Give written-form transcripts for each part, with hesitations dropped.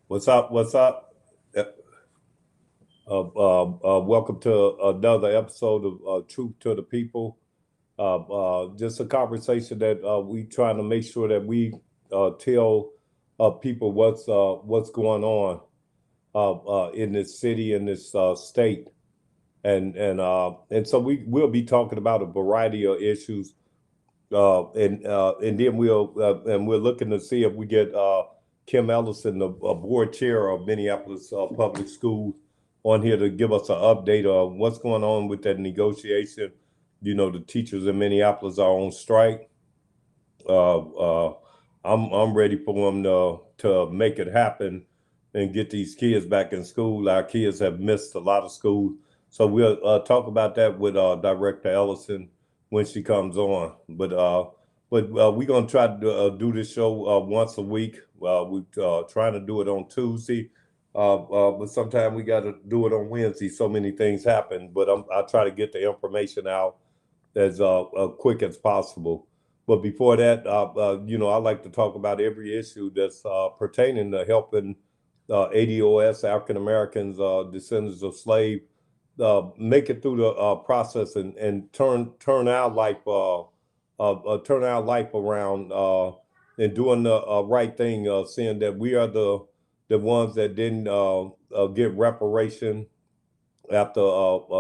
What's up? What's up? Welcome to another episode of Truth to the People. Just a conversation that we trying to make sure that we tell people what's going on in this city, in this state, and so we will be talking about a variety of issues, and then we're looking to see if we get Kim Ellison, the board chair of Minneapolis Public Schools, on here to give us an update on what's going on with that negotiation. You know, the teachers in Minneapolis are on strike. Uh, uh, I'm ready for them to make it happen and get these kids back in school. Our kids have missed a lot of school, so we'll talk about that with Director Ellison when she comes on. But we're gonna try to do this show once a week. We're trying to do it on Tuesday, but sometimes we got to do it on Wednesday. So many things happen, but I try to get the information out as quick as possible. But before that, I like to talk about every issue that's pertaining to helping ADOS, African Americans, descendants of slave, make it through the process and turn our life around and doing the right thing, seeing that we are the ones that didn't get reparation after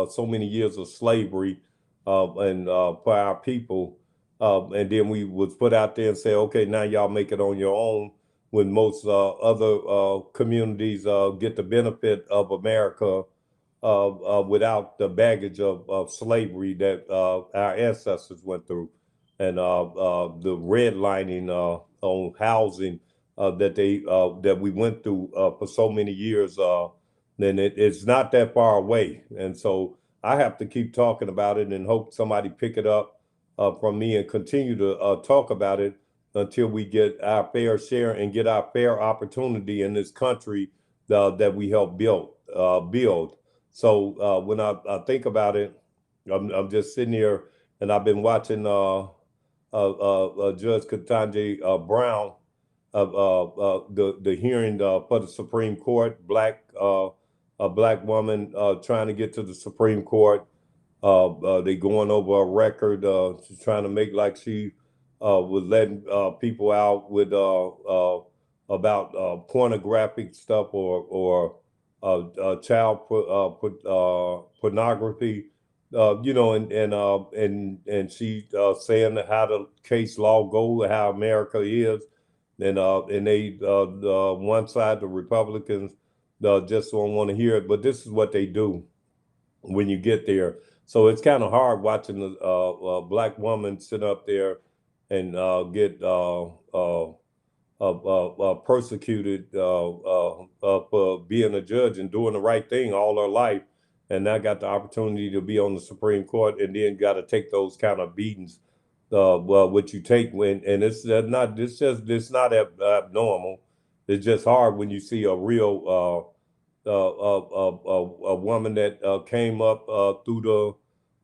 so many years of slavery and for our people. And then we was put out there and say, okay, now y'all make it on your own when most other communities get the benefit of America without the baggage of slavery that our ancestors went through, and the redlining on housing that we went through for so many years. Then it's not that far away, and so I have to keep talking about it and hope somebody pick it up from me and continue to talk about it until we get our fair share and get our fair opportunity in this country that we help build. So when I think about it, I'm just sitting here and I've been watching Judge Ketanji Brown, the hearing for the Supreme Court, a black woman trying to get to the Supreme Court. They going over a record. She's trying to make like she was letting people out with about pornographic stuff or child pornography. And she saying how the case law go, how America is, and they the one side, the Republicans, just don't want to hear it. But this is what they do when you get there. So it's kind of hard watching a black woman sit up there and get persecuted for being a judge and doing the right thing all her life, and now got the opportunity to be on the Supreme Court, and then got to take those kind of beatings. Well, what you take when, and it's not, it's not abnormal. It's just hard when you see a real a woman that came up through the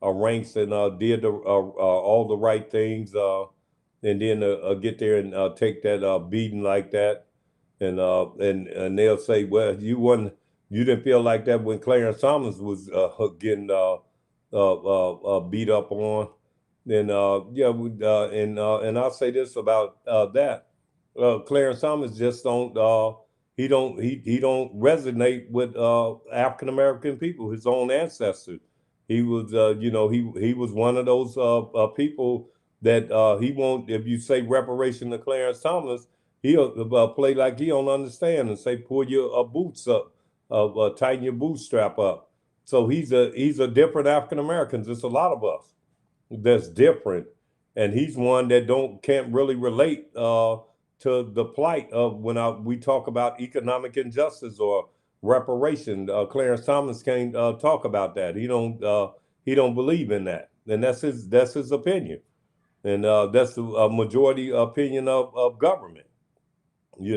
ranks and did all the right things, and then get there and take that beating like that, and they'll say, well, you didn't feel like that when Clarence Thomas was getting beat up on. Then and I'll say this about that. Clarence Thomas just don't he don't resonate with African American people, his own ancestors. He was he was one of those people that he won't. If you say reparation to Clarence Thomas, he'll play like he don't understand and say pull your boots up, tighten your bootstrap up. So he's a different African Americans. It's a lot of us that's different, and he's one that can't really relate to the plight of when we talk about economic injustice or reparation. Clarence Thomas can't talk about that. He don't believe in that, and that's his opinion, and that's the majority opinion of government. He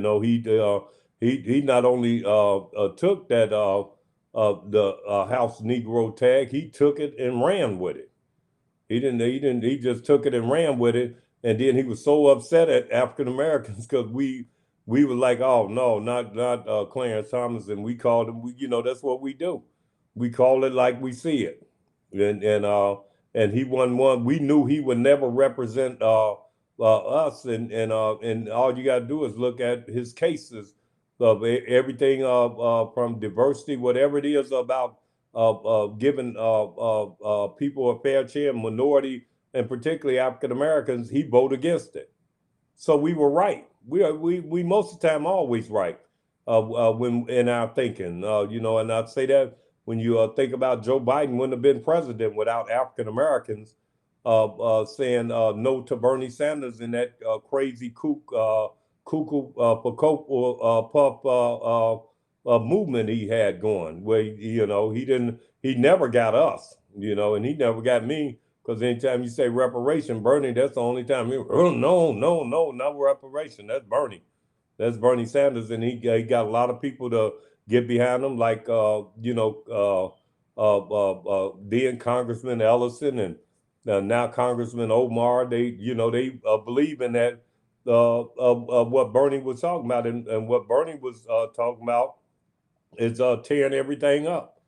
not only took that the House Negro tag, he took it and ran with it. He just took it and ran with it. And then he was so upset at African Americans because we were like, oh no, not Clarence Thomas, and we called him. That's what we do. We call it like we see it, and he won one. We knew he would never represent us, and all you got to do is look at his cases of everything from diversity, whatever it is about giving people a fair share, minority, and particularly African Americans. He voted against it. So we were right. We most of the time always right when in our thinking. And I'd say that when you think about Joe Biden wouldn't have been president without African Americans saying no to Bernie Sanders and that crazy cuckoo puff movement he had going, where he never got us, and he never got me. Because anytime you say reparation, Bernie, that's the only time. Oh, no, no, no, not reparation. That's Bernie. That's Bernie Sanders, and he got a lot of people to get behind him, like then Congressman Ellison and now Congressman Omar. They believe in that what Bernie was talking about, and what Bernie was talking about is tearing everything up.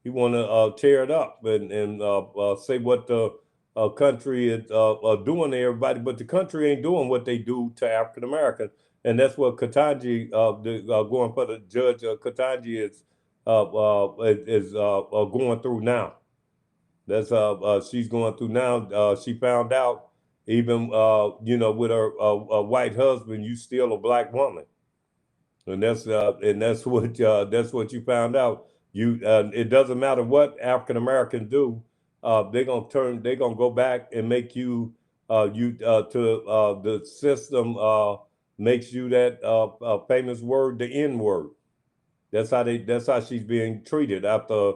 He want to tear it up and say what the country is doing to everybody, but the country ain't doing what they do to African Americans, and that's what Ketanji, going for the judge, Ketanji is going through now. That's she's going through now. She found out even with her white husband, you still a black woman, and that's what you found out. It doesn't matter what African Americans do, they're gonna go back and make you to the system makes you that famous word, the N word. That's how she's being treated after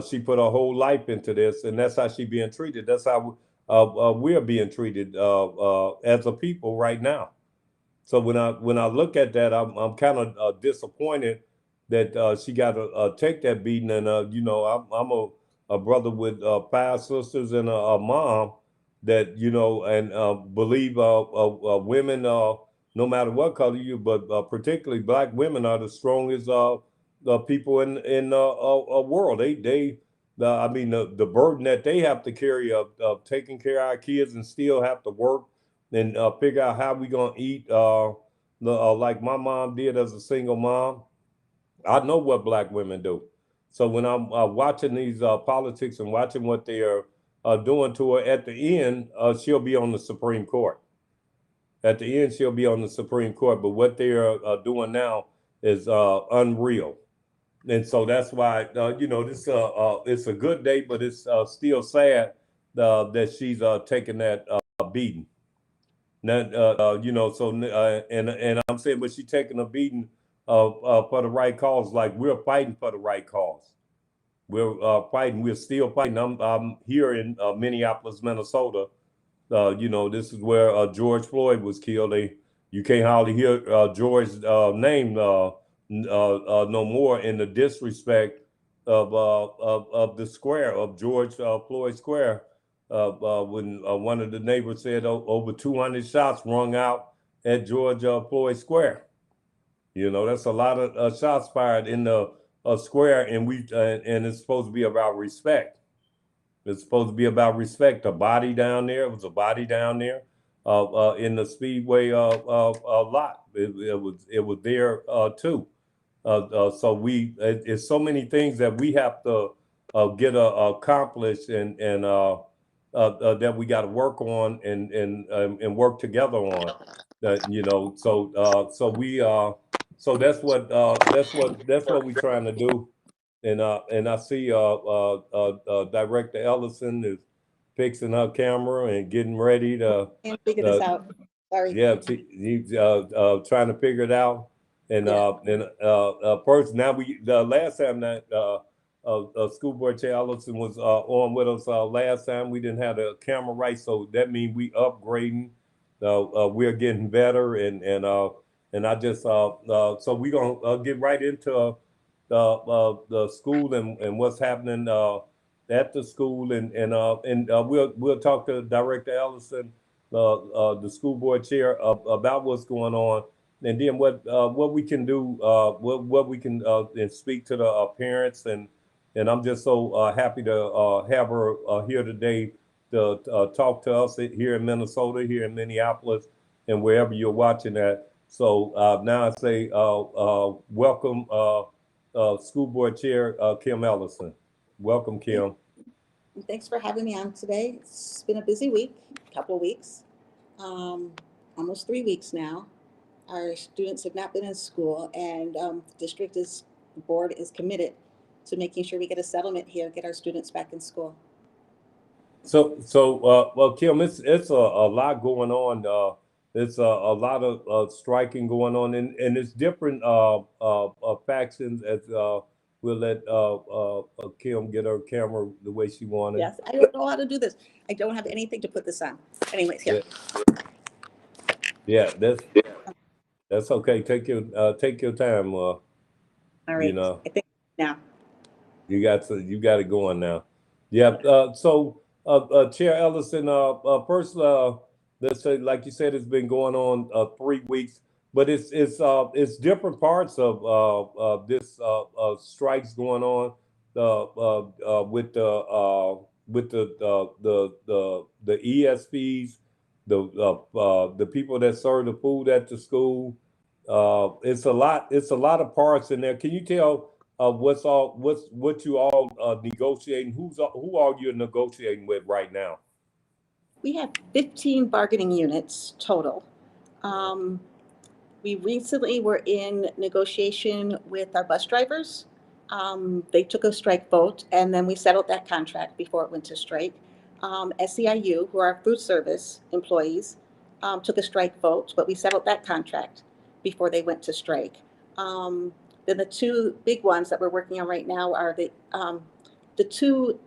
she put her whole life into this, and that's how she's being treated. That's how we're being treated as a people right now. So when I look at that, I'm kind of disappointed that she got to take that beating. And I'm a brother with five sisters and a mom that and believe women, no matter what color you, but particularly black women, are the strongest people in a world. I mean, the burden that they have to carry of taking care of our kids and still have to work and figure out how we gonna eat. Like my mom did as a single mom. I know what black women do. So when I'm watching these politics and watching what they are doing to her, at the end, she'll be on the Supreme Court. At the end, she'll be on the Supreme Court. But what they are doing now is unreal. And so that's why this it's a good day, but it's still sad that she's taking that beating. Now, so and I'm saying, but she's taking a beating for the right cause. Like, we're fighting for the right cause. We're fighting. We're still fighting. I'm here in Minneapolis, Minnesota. This is where George Floyd was killed. You can't hardly hear George's name no more in the disrespect of the square of George Floyd Square. When one of the neighbors said over 200 shots rung out at George Floyd Square. That's a lot of shots fired in the square, and and it's supposed to be about respect. It's supposed to be about respect. A body down there. It was a body down there in the Speedway lot. It was there too. So it's so many things that we have to get accomplished, and that we got to work on and work together on. You know, so that's what we're trying to do. And I see Director Ellison is fixing her camera and getting ready to Can't figure this out. Sorry. yeah, he's trying to figure it out. And first, now the last time that School Board Chair Ellison was on with us last time, we didn't have the camera right, so that means we upgrading. We're getting better, and I just so we're gonna get right into the school and what's happening at the school, and we'll talk to Director Ellison, the school board chair, about what's going on, and then what we can do, what we can and speak to the parents, and I'm just so happy to have her here today to talk to us here in Minnesota, here in Minneapolis, and wherever you're watching at. So now I say welcome, School Board Chair Kim Ellison. Welcome, Kim. Thanks for having me on today. It's been a busy week, couple of weeks, almost 3 weeks now. Our students have not been in school, and the board is committed to making sure we get a settlement here, get our students back in school. So well, Kim, it's a lot going on. It's a lot of striking going on, and it's different factions. As we'll let Kim get her camera the way she wanted. Yes, I don't know how to do this. I don't have anything to put this on. Anyways, here. Yeah, that's okay. Take your time. All right. You know, I think now you got it going now. Yeah. So, Chair Ellison, first, let's say, like you said, it's been going on 3 weeks, but it's different parts of this strikes going on with the ESPs, the people that serve the food at the school. It's a lot. It's a lot of parts in there. Can you tell what you all negotiating? Who are you negotiating with right now? we have 15 bargaining units total. We recently were in negotiation with our bus drivers. They took a strike vote, and then we settled that contract before it went to strike. SEIU, who are our food service employees, took a strike vote, but we settled that contract before they went to strike. Then the two big ones that we're working on right now are the two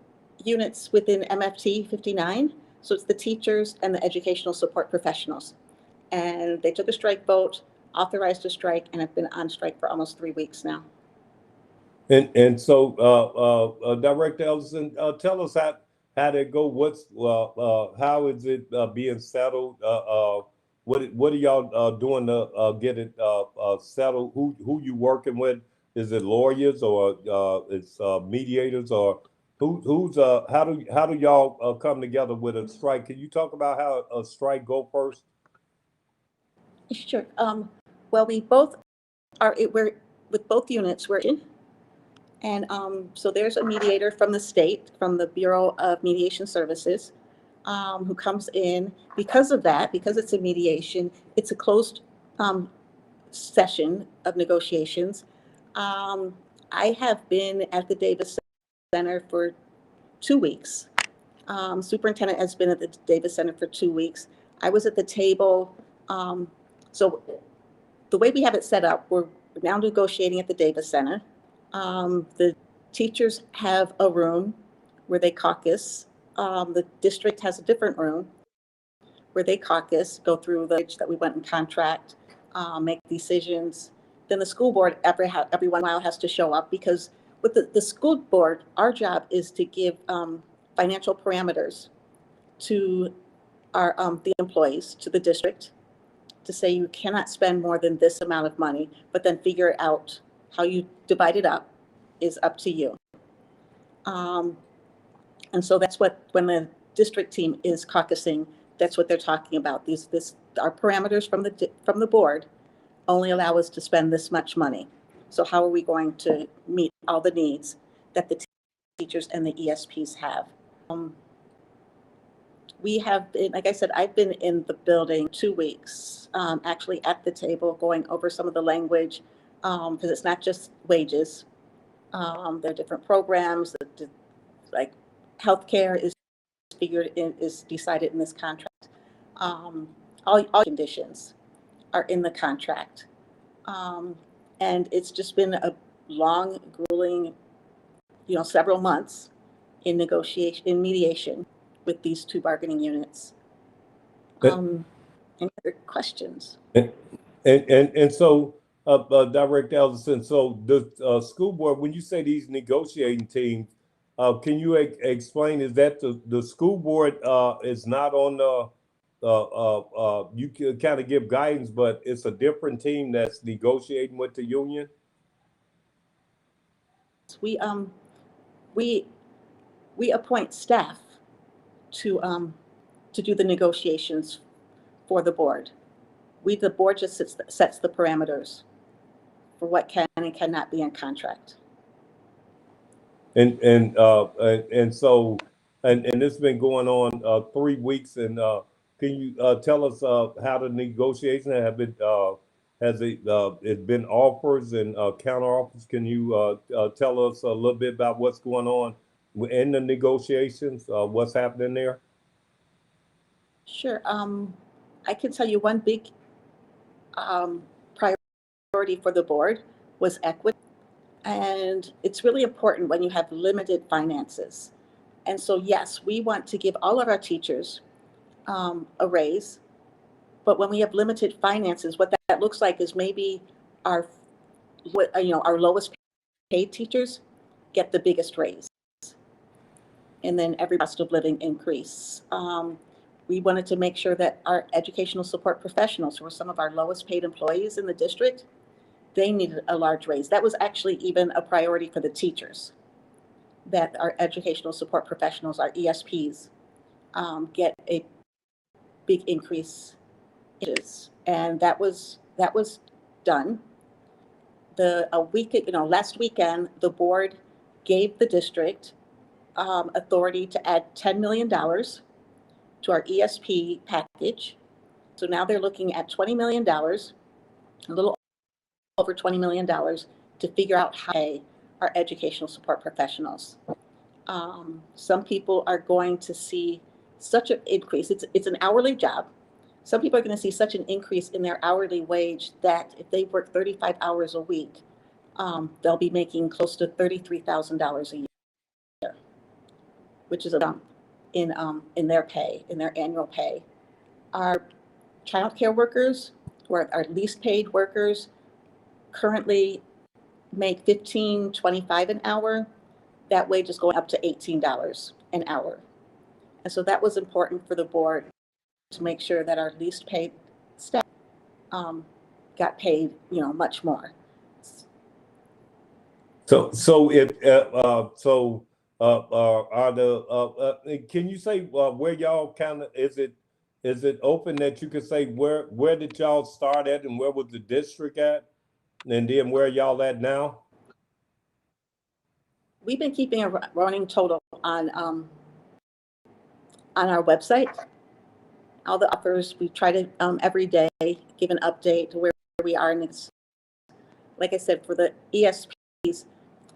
units within MFT 59. So it's the teachers and the educational support professionals. And they took a strike vote, authorized a strike, and have been on strike for almost 3 weeks now. And so, Director Ellison, tell us how they go. How is it being settled? What are y'all doing to get it settled? Who you working with? Is it lawyers or it's mediators or who's how do y'all come together with a strike? Can you talk about how a strike go first? Sure. Well, we both we're with both units. We're in, and so there's a mediator from the state, from the Bureau of Mediation Services, who comes in. Because of that, because it's a mediation, it's a closed session of negotiations. I have been at the Davis Center for 2 weeks. Superintendent has been at the Davis Center for 2 weeks. I was at the table. So the way we have it set up, we're now negotiating at the Davis Center. The teachers have a room where they caucus. The district has a different room where they caucus, go through the that we went in contract, make decisions. Then the school board every 1 while has to show up, because with the school board, our job is to give financial parameters to our the employees, to the district, to say you cannot spend more than this amount of money, but then figure out how you divide it up is up to you. And so that's what, when the district team is caucusing, that's what they're talking about. Our parameters from the board only allow us to spend this much money. So how are we going to meet all the needs that the teachers and the ESPs have? We have been, like I said, I've been in the building 2 weeks, actually at the table going over some of the language, because it's not just wages. There are different programs, like healthcare is is decided in this contract. All conditions are in the contract. And it's just been a long, grueling, several months in negotiation, in mediation with these two bargaining units. Any other questions? And so, Director Ellison, so the school board, when you say these negotiating teams, can you explain, is that the school board is not on you can kind of give guidance, but it's a different team that's negotiating with the union? We we appoint staff to do the negotiations for the board. The board just sets the parameters for what can and cannot be in contract. And so it's been going on 3 weeks. And can you tell us how the negotiations have been? Has it been offers and counter offers? Can you tell us a little bit about what's going on in the negotiations? What's happening there? Sure. I can tell you one big priority for the board was equity. And it's really important when you have limited finances. And so, yes, we want to give all of our teachers a raise. But when we have limited finances, what that looks like is maybe our lowest paid teachers get the biggest raise. And then every cost of living increase. We wanted to make sure that our educational support professionals, who are some of our lowest paid employees in the district, they needed a large raise. That was actually even a priority for the teachers, that our educational support professionals, our ESPs, get a big increase. And that was done. Last weekend, the board gave the district authority to add $10 million to our ESP package. So now they're looking at $20 million, a little over $20 million, to figure out how to pay our educational support professionals. Some people are going to see such an increase. It's an hourly job. Some people are going to see such an increase in their hourly wage that if they work 35 hours a week, they'll be making close to $33,000 a year, which is a jump in their pay, in their annual pay. Our childcare workers, who are our least paid workers, currently make $15.25 an hour. That wage is going up to $18 an hour. And so that was important for the board to make sure that our least paid staff got paid, much more. So if are the can you say where y'all kind of is it open that you could say where did y'all start at and where was the district at, and then where y'all at now? We've been keeping a running total on our website. All the offers, we try to every day give an update to where we are. And it's, like I said, for the ESPs,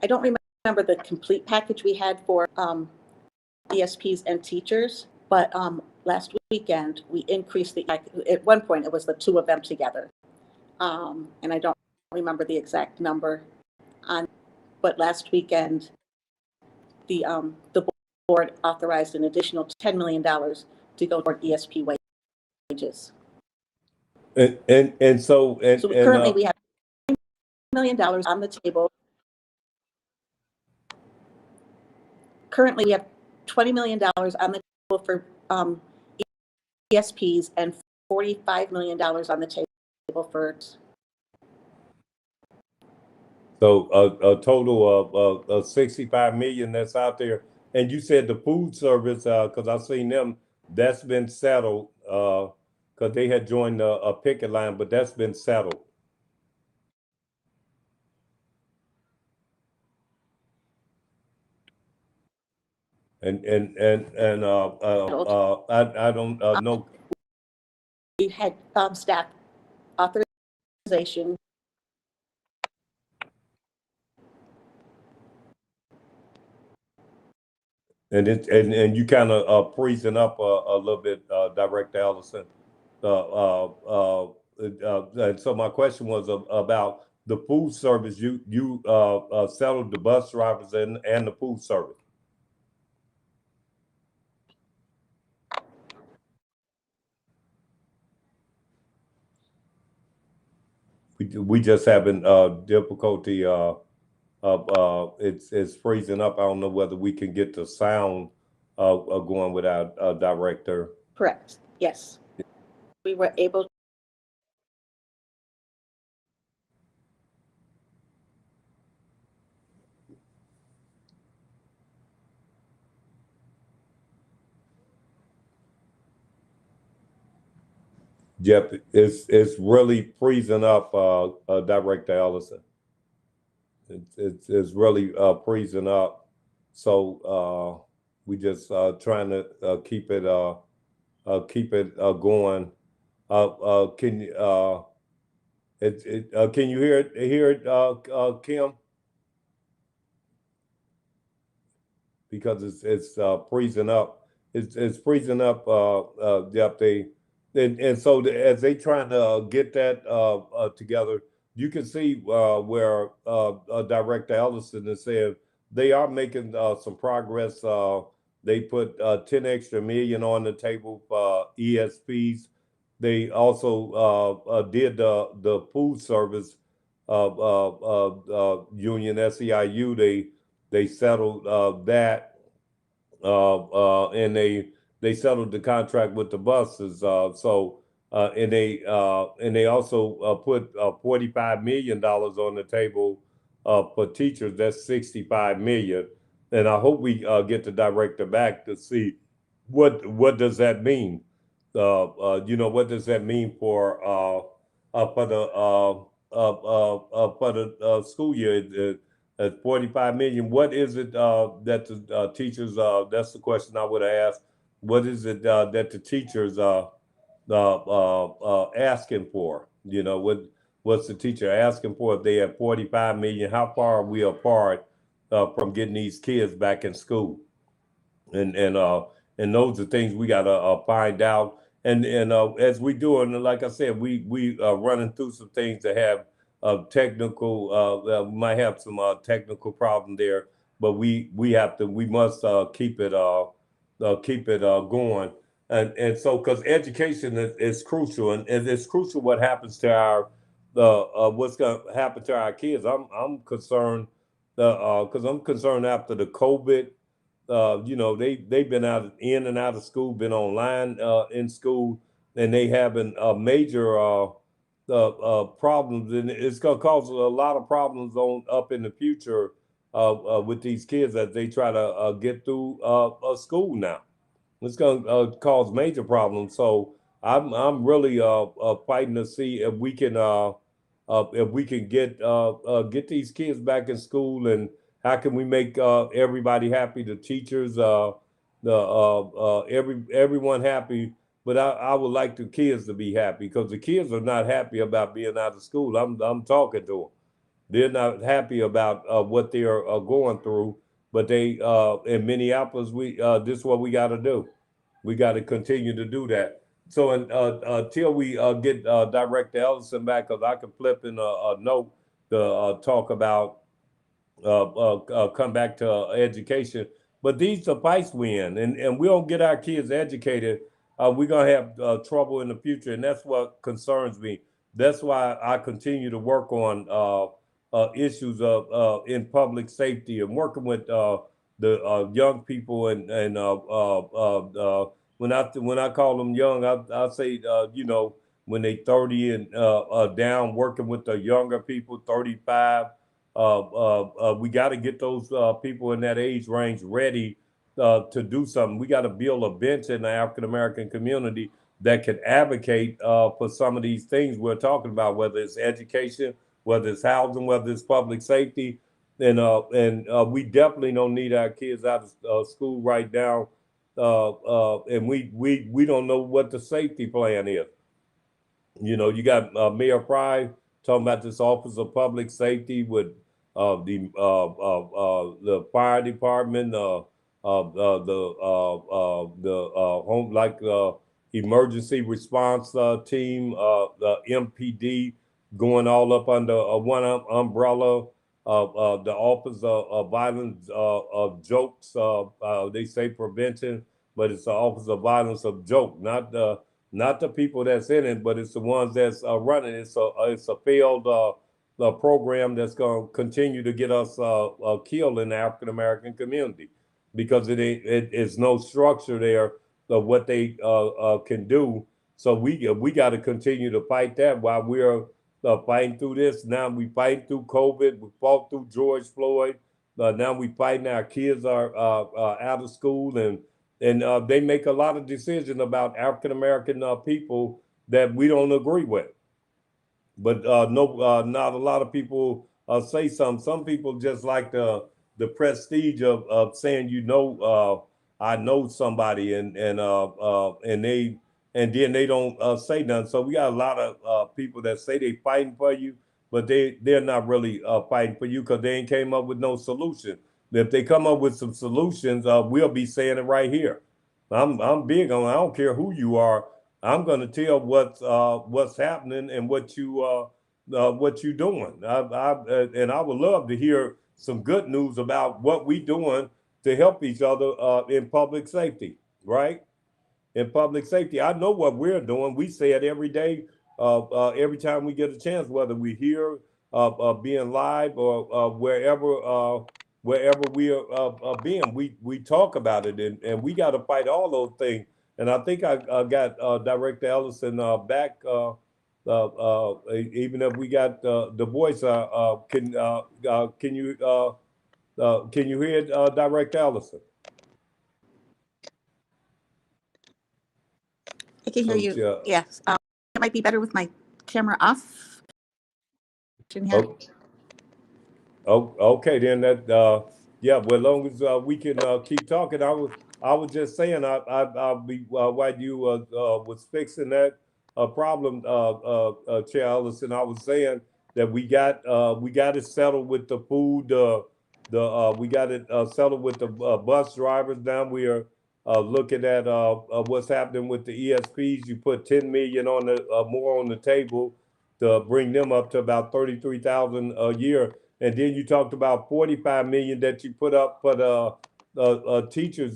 I don't remember the complete package we had for ESPs and teachers, but last weekend we increased at one point it was the two of them together. And I don't remember the exact number but last weekend the board authorized an additional $10 million to go toward ESP wages. So currently we have $10 million on the table. Currently we have $20 million on the table for ESPs and $45 million on the table for. So a total of 65 million that's out there. And you said the food service, because I've seen them, that's been settled because they had joined a picket line, but that's been settled. I don't know. We had staff authorization. And you kind of freezing up a little bit, Director Ellison. And so my question was about the food service. You settled the bus drivers and the food service. We just having difficulty. It's freezing up. I don't know whether we can get the sound going with our director. Correct. Yes. We were able. Jeff, it's really freezing up, Director Ellison. It's really freezing up. So we just trying to keep it going. Can you can you hear it, Kim? Because it's freezing up. It's freezing up. Jeff, and so as they trying to get that together, you can see where Director Ellison is saying they are making some progress. They put 10 extra million on the table for ESPs. They also did the food service union SEIU. They settled that, and they settled the contract with the buses. And they also put $45 million on the table for teachers. That's 65 million. And I hope we get the director back to see what does that mean. What does that mean for the school year? At 45 million, what is it that the teachers? That's the question I would have asked. What is it that the teachers asking for? What's the teacher asking for? If they have 45 million, how far are we apart from getting these kids back in school? And those are things we gotta find out. And as we do, and like I said, we running through some things that have technical. Might have some technical problem there, but we must keep it going. And so because education is crucial, and it's crucial what happens to our what's going to happen to our kids. I'm concerned because I'm concerned after the COVID. They've been in and out of school, been online in school, and they having major problems, and it's going to cause a lot of problems on up in the future with these kids as they try to get through school now. It's going to cause major problems. So I'm really fighting to see if we can get these kids back in school, and how can we make everybody happy, the teachers, everyone happy. But I would like the kids to be happy, because the kids are not happy about being out of school. I'm talking to them. They're not happy about what they are going through. But they in Minneapolis, this is what we got to do. We got to continue to do that. So until we get Director Ellison back, because I can flip in a note to talk about come back to education. But these are fights we in, and we don't get our kids educated, we're gonna have trouble in the future, and that's what concerns me. That's why I continue to work on issues of in public safety, and working with the young people, and when I call them young, I say when they 30 and down, working with the younger people, 35. We got to get those people in that age range ready to do something. We got to build a bench in the African American community that can advocate for some of these things we're talking about, whether it's education, whether it's housing, whether it's public safety. we definitely don't need our kids out of school right now. And we don't know what the safety plan is. You know, you got Mayor Fry talking about this Office of Public Safety with the fire department, the home emergency response team, the MPD going all up under one umbrella. The Office of Violence of Jokes, they say prevention, but it's the Office of Violence of Joke, not the people that's in it, but it's the ones that's running. It's a failed program that's going to continue to get us killed in the African American community because it's no structure there of what they can do. So we got to continue to fight that while we're fighting through this. Now we fight through COVID. We fought through George Floyd. Now we fighting. Our kids are out of school and they make a lot of decisions about African American people that we don't agree with. But not a lot of people say something. Some people just like the prestige of saying, I know somebody, and then they don't say nothing. So we got a lot of people that say they fighting for you, but they're not really fighting for you because they ain't came up with no solution. If they come up with some solutions, we'll be saying it right here. I'm big on. I don't care who you are. I'm going to tell what's happening and what you doing. And I would love to hear some good news about what we doing to help each other in public safety, right? In public safety, I know what we're doing. We say it every day, every time we get a chance, whether we're here, being live, or wherever we are being. We talk about it, and we got to fight all those things. And I think I got Director Ellison back. Even if we got the voice, can you hear Director Ellison? I can hear you. Yes. It might be better with my camera off. Okay, then that yeah. Well, as long as we can keep talking, I was just saying I'll be while you was fixing that problem, Chair Ellison. I was saying that we got it settled with the food. We got it settled with the bus drivers. Now we are looking at what's happening with the ESPs. You put 10 million on the more on the table to bring them up to about 33,000 a year. And then you talked about 45 million that you put up for the teachers.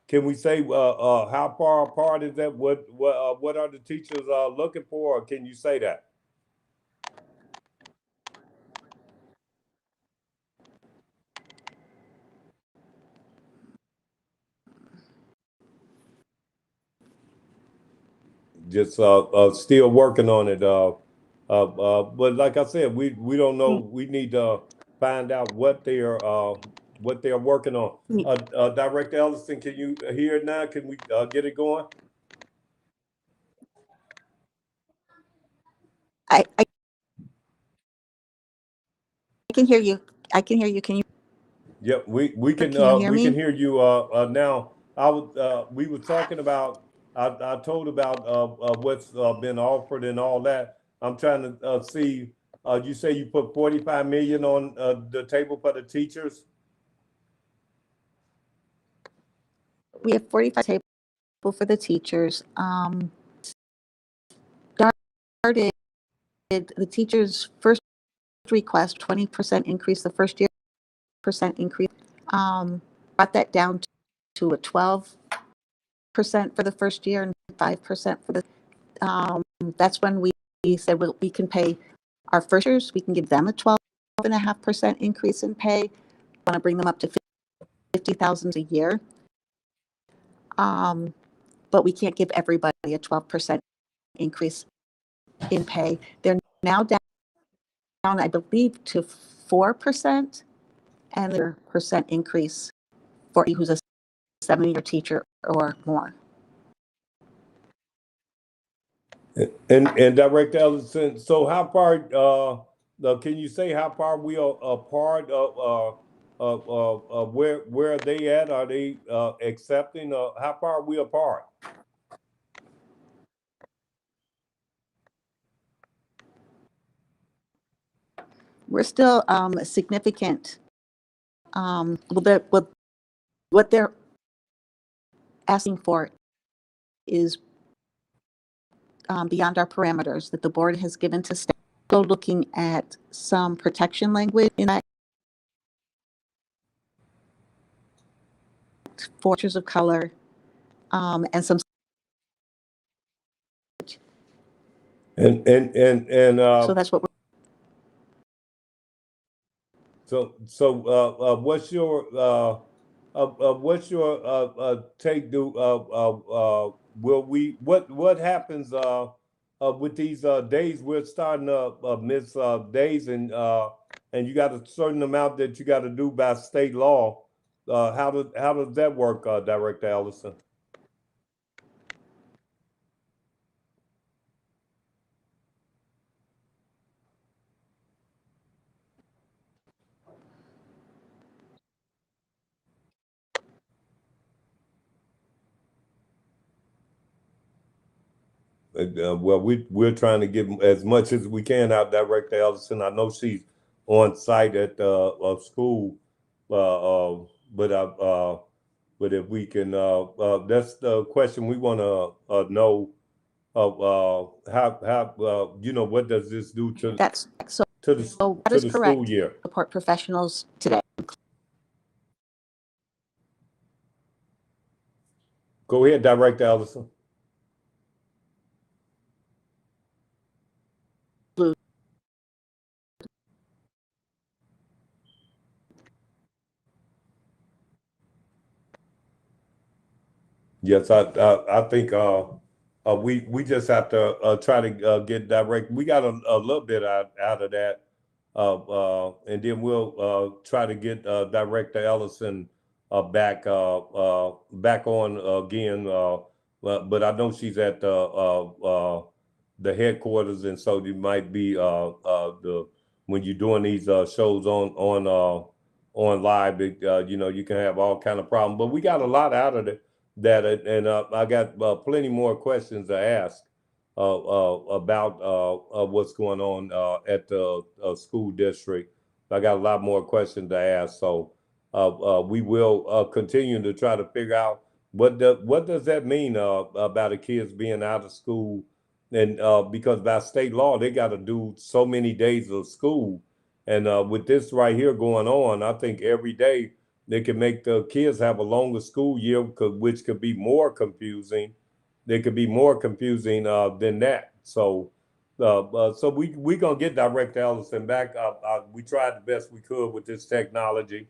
Can we say how far apart is that? What are the teachers looking for? Or can you say that? Just still working on it. But like I said, we don't know. We need to find out what they're working on. Director Ellison, can you hear it now? Can we get it going? I can hear you. I can hear you. Can you? Yep, we can me? can hear you now. We were talking about. I told about what's been offered and all that. I'm trying to see. You say you put 45 million on the table for the teachers. We have 45 table for the teachers. Started the teachers' first request 20% increase the first year, percent increase. Brought that down to a 12% for the first year and 5% for the. That's when we said, well, we can pay our first years. We can give them a 12.5% increase in pay. Want to bring them up to 50,000 a year. But we can't give everybody a 12% increase in pay. They're now down, I believe, to 4%, and their percent increase for who's a 7-year teacher or more. And Director Ellison, so how far can you say how far we are apart of where are they at? Are they accepting? How far are we apart? We're still significant. What they're asking for is beyond our parameters that the board has given to staff. So looking at some protection language in that fortress of color and some. And So that's what we're. so what's your take? Will we what happens with these days? We're starting to miss days, and you got a certain amount that you got to do by state law. How does that work, Director Ellison? Well, we're trying to give as much as we can out, Director Ellison. I know she's on site at school, uh, uh, but but if we can, that's the question we want to know. How you know, what does this do to That's so. to the So that to is the correct. school year? Support professionals today. Go ahead, Director Ellison. Yes, I think we just have to try to get direct. We got a little bit out of that, and then we'll try to get Director Ellison back on again. But I know she's at the headquarters, and so you might be the when you're doing these shows on live, you know, you can have all kind of problems. But we got a lot out of it that and I got plenty more questions to ask about what's going on at the school district. I got a lot more questions to ask, so we will continue to try to figure out what does that mean about the kids being out of school, and because by state law they got to do so many days of school, and with this right here going on, I think every day they can make the kids have a longer school year, which could be more confusing. They could be more confusing than that. So we gonna get Director Ellison back. We tried the best we could with this technology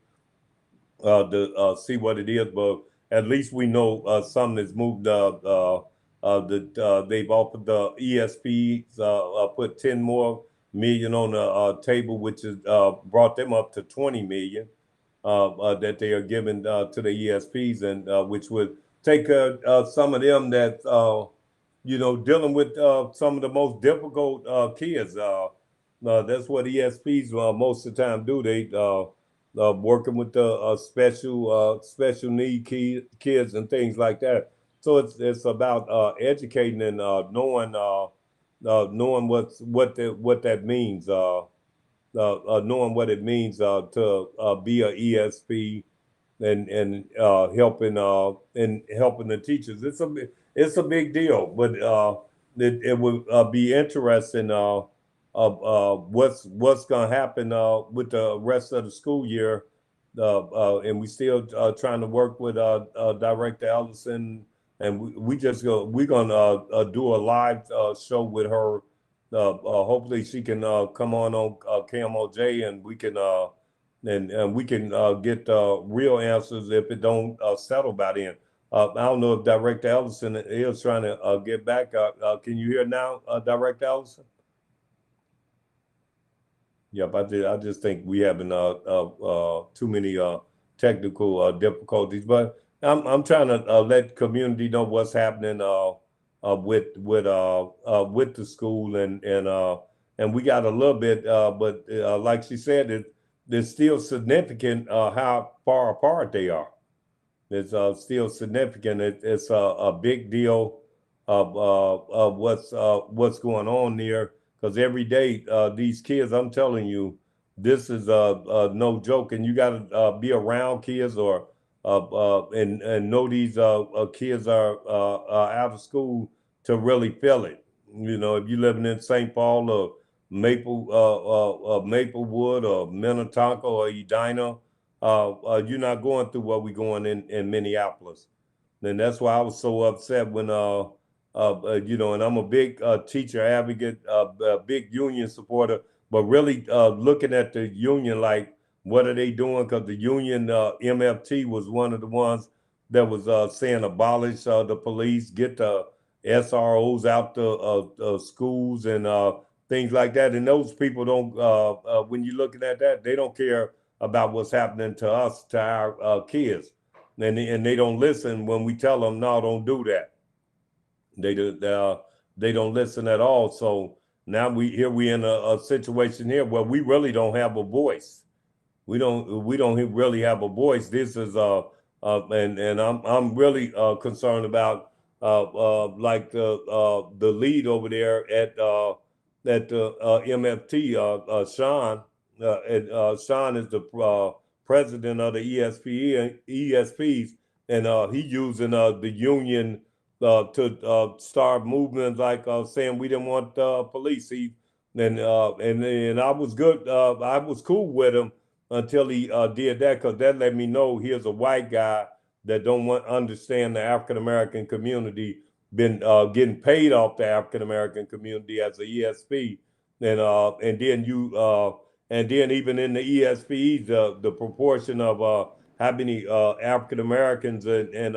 to see what it is, but at least we know something that's moved. They've offered the ESPs put 10 more million on the table, which has brought them up to 20 million that they are giving to the ESPs, and which would take some of them that you know, dealing with some of the most difficult kids. That's what ESPs most of the time do. They working with the special need kids and things like that. So it's about educating and knowing what that means. Knowing what it means to be a ESP and helping the teachers. It's a big deal, but it would be interesting. What's going to happen with the rest of the school year, and we still trying to work with Director Ellison, and we're gonna do a live show with her. Hopefully, she can come on KMOJ, and we can and we can get real answers if it don't settle by then. I don't know if Director Ellison is trying to get back. Can you hear now, Director Ellison? Yep, I just think we having too many technical difficulties, but I'm trying to let community know what's happening with the school, and we got a little bit, but like she said, it's still significant how far apart they are. It's still significant. It's a big deal of what's going on there. Because every day, these kids, I'm telling you, this is no joke. And you got to be around kids or and know these kids are out of school to really feel it. You know, if you're living in St. Paul or Maplewood or Minnetonka or Edina, you're not going through what we're going in Minneapolis. And that's why I was so upset when, and I'm a big teacher advocate, a big union supporter, but really looking at the union, like, what are they doing? Because the union, MFT, was one of the ones that was saying abolish the police, get the SROs out the schools and things like that. And those people don't, when you're looking at that, they don't care about what's happening to us, to our kids, and they don't listen when we tell them, no, don't do that. They don't listen at all. So now we in a situation here where we really don't have a voice. We don't really have a voice. This is and I'm really concerned about like the lead over there at the MFT, Sean. Sean is the president of the ESPs, and he using the union to start movements like saying we didn't want police. And I was good. I was cool with him until he did that, because that let me know here's a white guy that don't understand the African American community, been getting paid off the African American community as a ESP, and then and then even in the ESPs, the proportion of how many African Americans and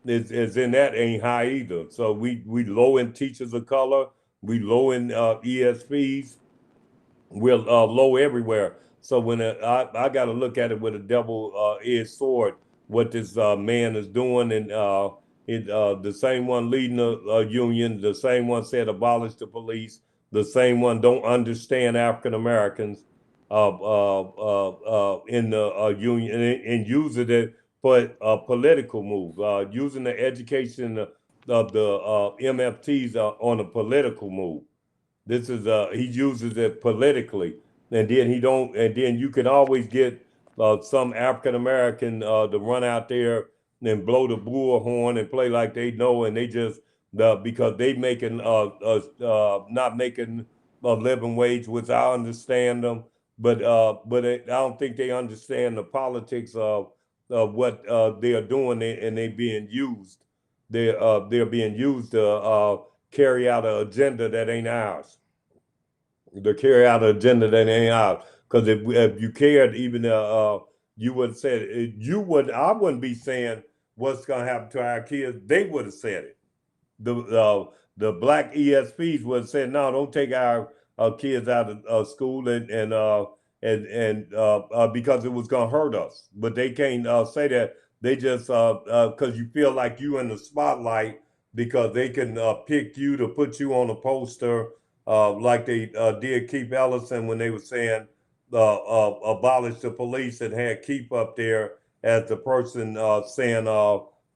is in that ain't high either. So we low in teachers of color, we low in ESPs, we're low everywhere. So when I got to look at it with a double-edged sword, what this man is doing, and the same one leading the union, the same one said abolish the police, the same one don't understand African Americans in the union, and using it for a political move, using the education of the MFTs on a political move. This is he uses it politically, and then he don't, and then you can always get some African American to run out there and blow the bullhorn and play like they know, and they just because they making not making a living wage, which I understand them, but I don't think they understand the politics of what they are doing, and they being used. They're being used to carry out an agenda that ain't ours. To carry out an agenda that ain't ours. Because if you cared, even you would have said it. You would. I wouldn't be saying what's going to happen to our kids. They would have said it. The black ESPs would have said, no, don't take our kids out of school, and because it was going to hurt us. But they can't say that. They just because you feel like you in the spotlight, because they can pick you to put you on a poster, like they did Keith Ellison when they were saying abolish the police, and had Keith up there as the person saying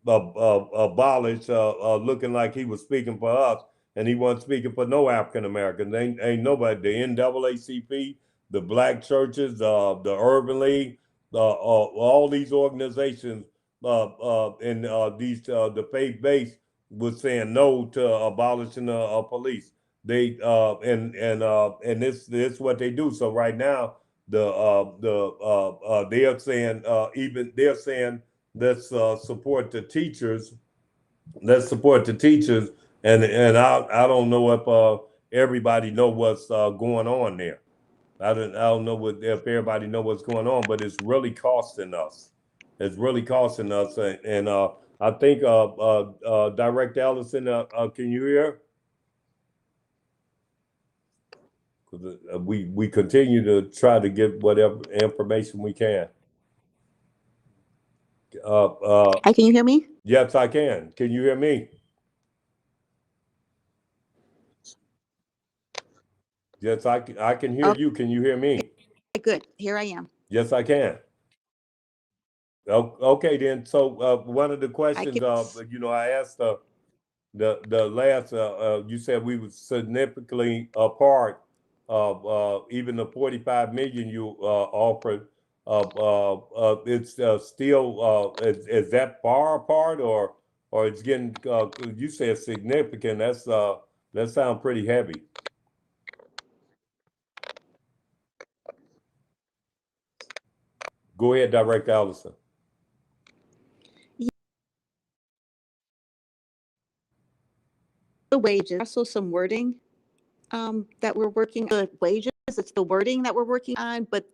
abolish, looking like he was speaking for us, and he wasn't speaking for no African Americans. Ain't nobody. The NAACP, the black churches, the Urban League, all these organizations, and these the faith base was saying no to abolishing police. They and this what they do. So right now they are saying, even they're saying, let's support the teachers. Let's support the teachers, and I don't know if everybody know what's going on there. I don't know if everybody know what's going on, but it's really costing us. It's really costing us, and I think Director Ellison, can you hear? We continue to try to get whatever information we can. Hi, can you hear me? Yes, I can. Can you hear me? Yes, I can hear you. Can you hear me? Good. Here I am. Yes, I can. Okay, then. So one of the I questions, can. I asked the last, you said we were significantly apart of even the 45 million you offered. It's still is that far apart, or it's getting? You said significant. That sounds pretty heavy. Go ahead, Director Allison. The wages. Also, some wording that we're working. The wages. It's the wording that we're working on, but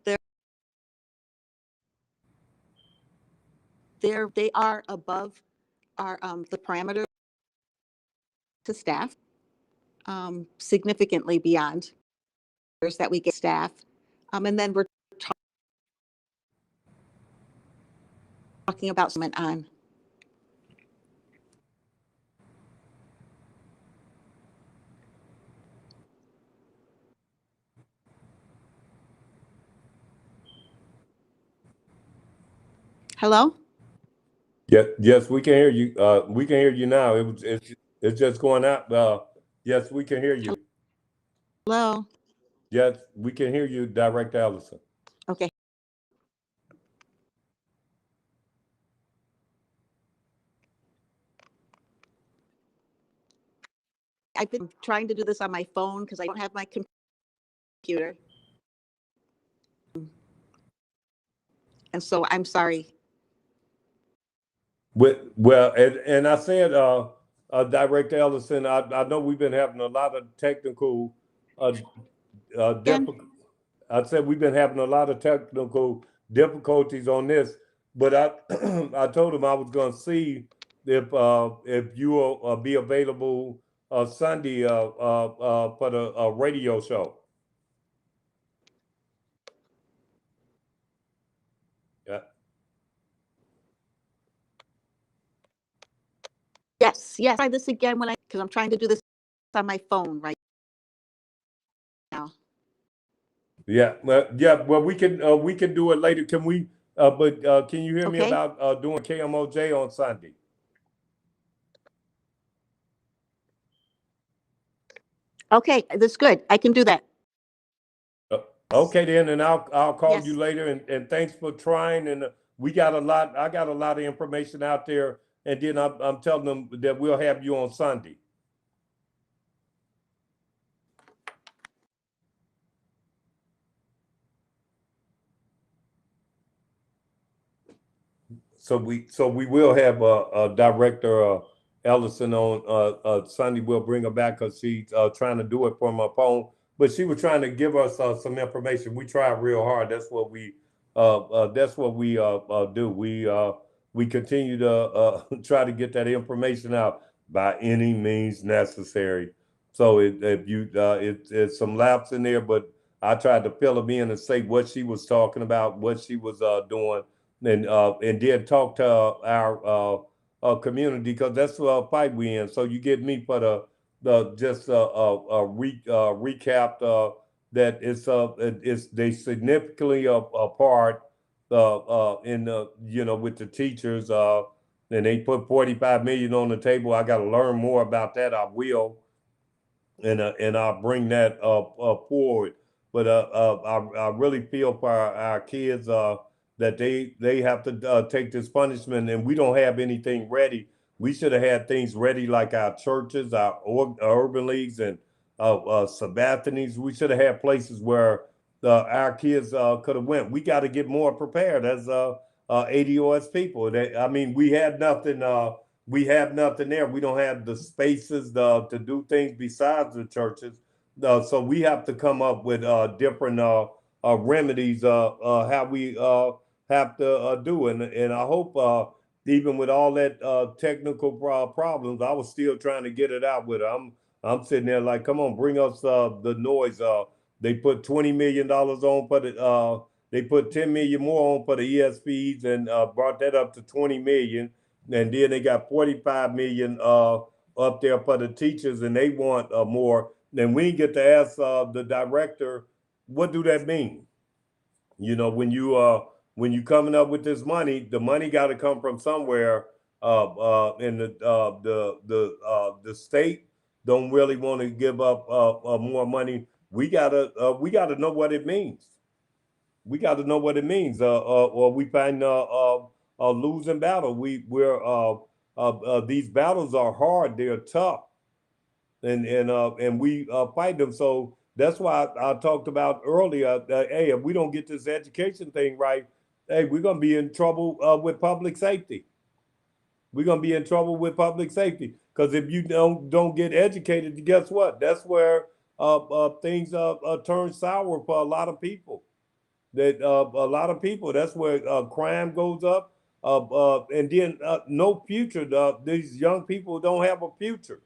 they are above our the parameter to staff, significantly beyond that we get staff, and then we're talking about something on. Hello? Yeah, yes, we can hear you. We can hear you now. It's just going out. Yes, we can hear you. Hello? Yes, we can hear you, Director Allison. Okay. I've been trying to do this on my phone because I don't have my computer. And so I'm sorry. Well, and I said, Director Ellison, I know we've been having a lot of technical difficulties. I said we've been having a lot of technical difficulties on this, but I I told him I was going to see if you will be available Sunday for the radio show. Yeah. Yes. Try this again because I'm trying to do this on my phone right now. Yeah. Well, we can do it later. Can we? But can you hear me Okay. about doing KMOJ on Sunday? Okay, that's good. I can do that. Okay, then, and I'll call Yes. you later. And thanks for trying. And we got a lot. I got a lot of information out there. And then I'm telling them that we'll have you on Sunday. So we will have Director Ellison on Sunday. We'll bring her back because she's trying to do it from her phone. But she was trying to give us some information. We tried real hard. That's what we do. We continue to try to get that information out by any means necessary. So it's some laps in there, but I tried to fill them in and say what she was talking about, what she was doing, and then talk to our community because that's the fight we in. So you get me for the just recap that it's they significantly apart in the with the teachers and they put 45 million on the table. I got to learn more about that. I will, and I'll bring that forward. But I really feel for our kids that they have to take this punishment, and we don't have anything ready. We should have had things ready like our churches, our urban leagues, and Sabbatinis. We should have had places where our kids could have went. We got to get more prepared as ADOS people. I mean, we had nothing. We have nothing there. We don't have the spaces to do things besides the churches. So we have to come up with different remedies how we have to do it. And I hope even with all that technical problems, I was still trying to get it out with her. I'm sitting there like, come on, bring us the noise. They put $20 million on for the they put 10 million more on for the ESPs and brought that up to 20 million. And then they got 45 million up there for the teachers, and they want more. Then we get to ask the director, what do that mean? You know, when you coming up with this money, the money got to come from somewhere. And the state don't really want to give up more money. We gotta know what it means. We got to know what it means. Or we find a losing battle. These battles are hard. They're tough, and we fight them. So that's why I talked about earlier. Hey, if we don't get this education thing right, hey, we're gonna be in trouble with public safety. We're gonna be in trouble with public safety because if you don't get educated, guess what? That's where things turn sour for a lot of people. That a lot of people. That's where crime goes up, and then no future. These young people don't have a future,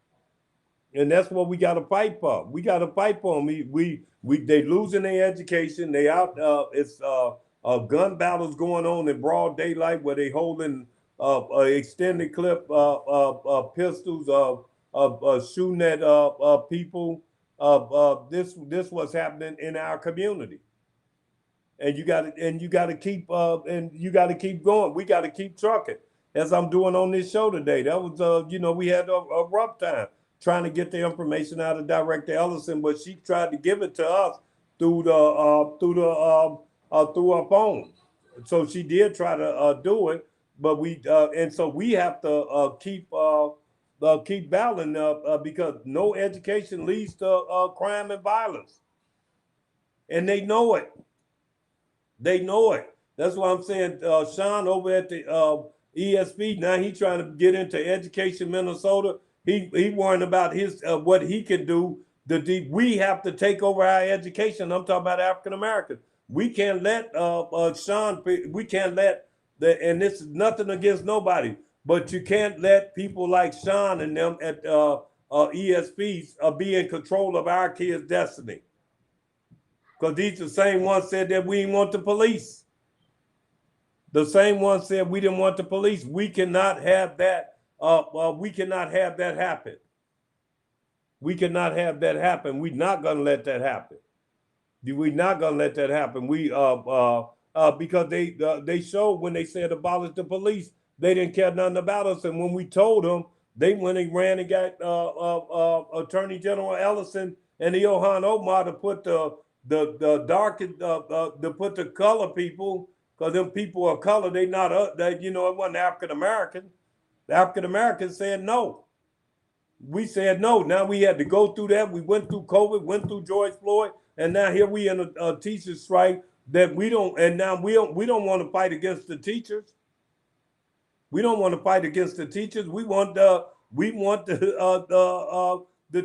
and that's what we got to fight for. We got to fight for them. They losing their education. They out. It's gun battles going on in broad daylight where they holding extended clip pistols, shooting at people. This was happening in our community. And you got to keep going. We got to keep trucking, as I'm doing on this show today. That was we had a rough time trying to get the information out of Director Ellison, but she tried to give it to us through our phone. So she did try to do it, but and so we have to keep battling because no education leads to crime and violence, and they know it. They know it. That's why I'm saying Sean over at the ESP, now he's trying to get into Education Minnesota. He worrying about his what he can do. We have to take over our education. I'm talking about African Americans. We can't let Sean. We can't let and this is nothing against nobody, but you can't let people like Sean and them at ESPs be in control of our kids' destiny. Because these the same ones said that we didn't want the police. The same ones said we didn't want the police. We cannot have that. We cannot have that happen. We cannot have that happen. We're not going to let that happen. We're not going to let that happen. Because they showed when they said abolish the police, they didn't care nothing about us. And when we told them, they went and ran and got Attorney General Ellison and Ilhan Omar to put the dark to put the color people, because them people are color, they not it wasn't African American. The African Americans said no. We said no. Now we had to go through that. We went through COVID, went through George Floyd, and now here we in a teacher strike that we don't. And now we don't want to fight against the teachers. We don't want to fight against the teachers. We want the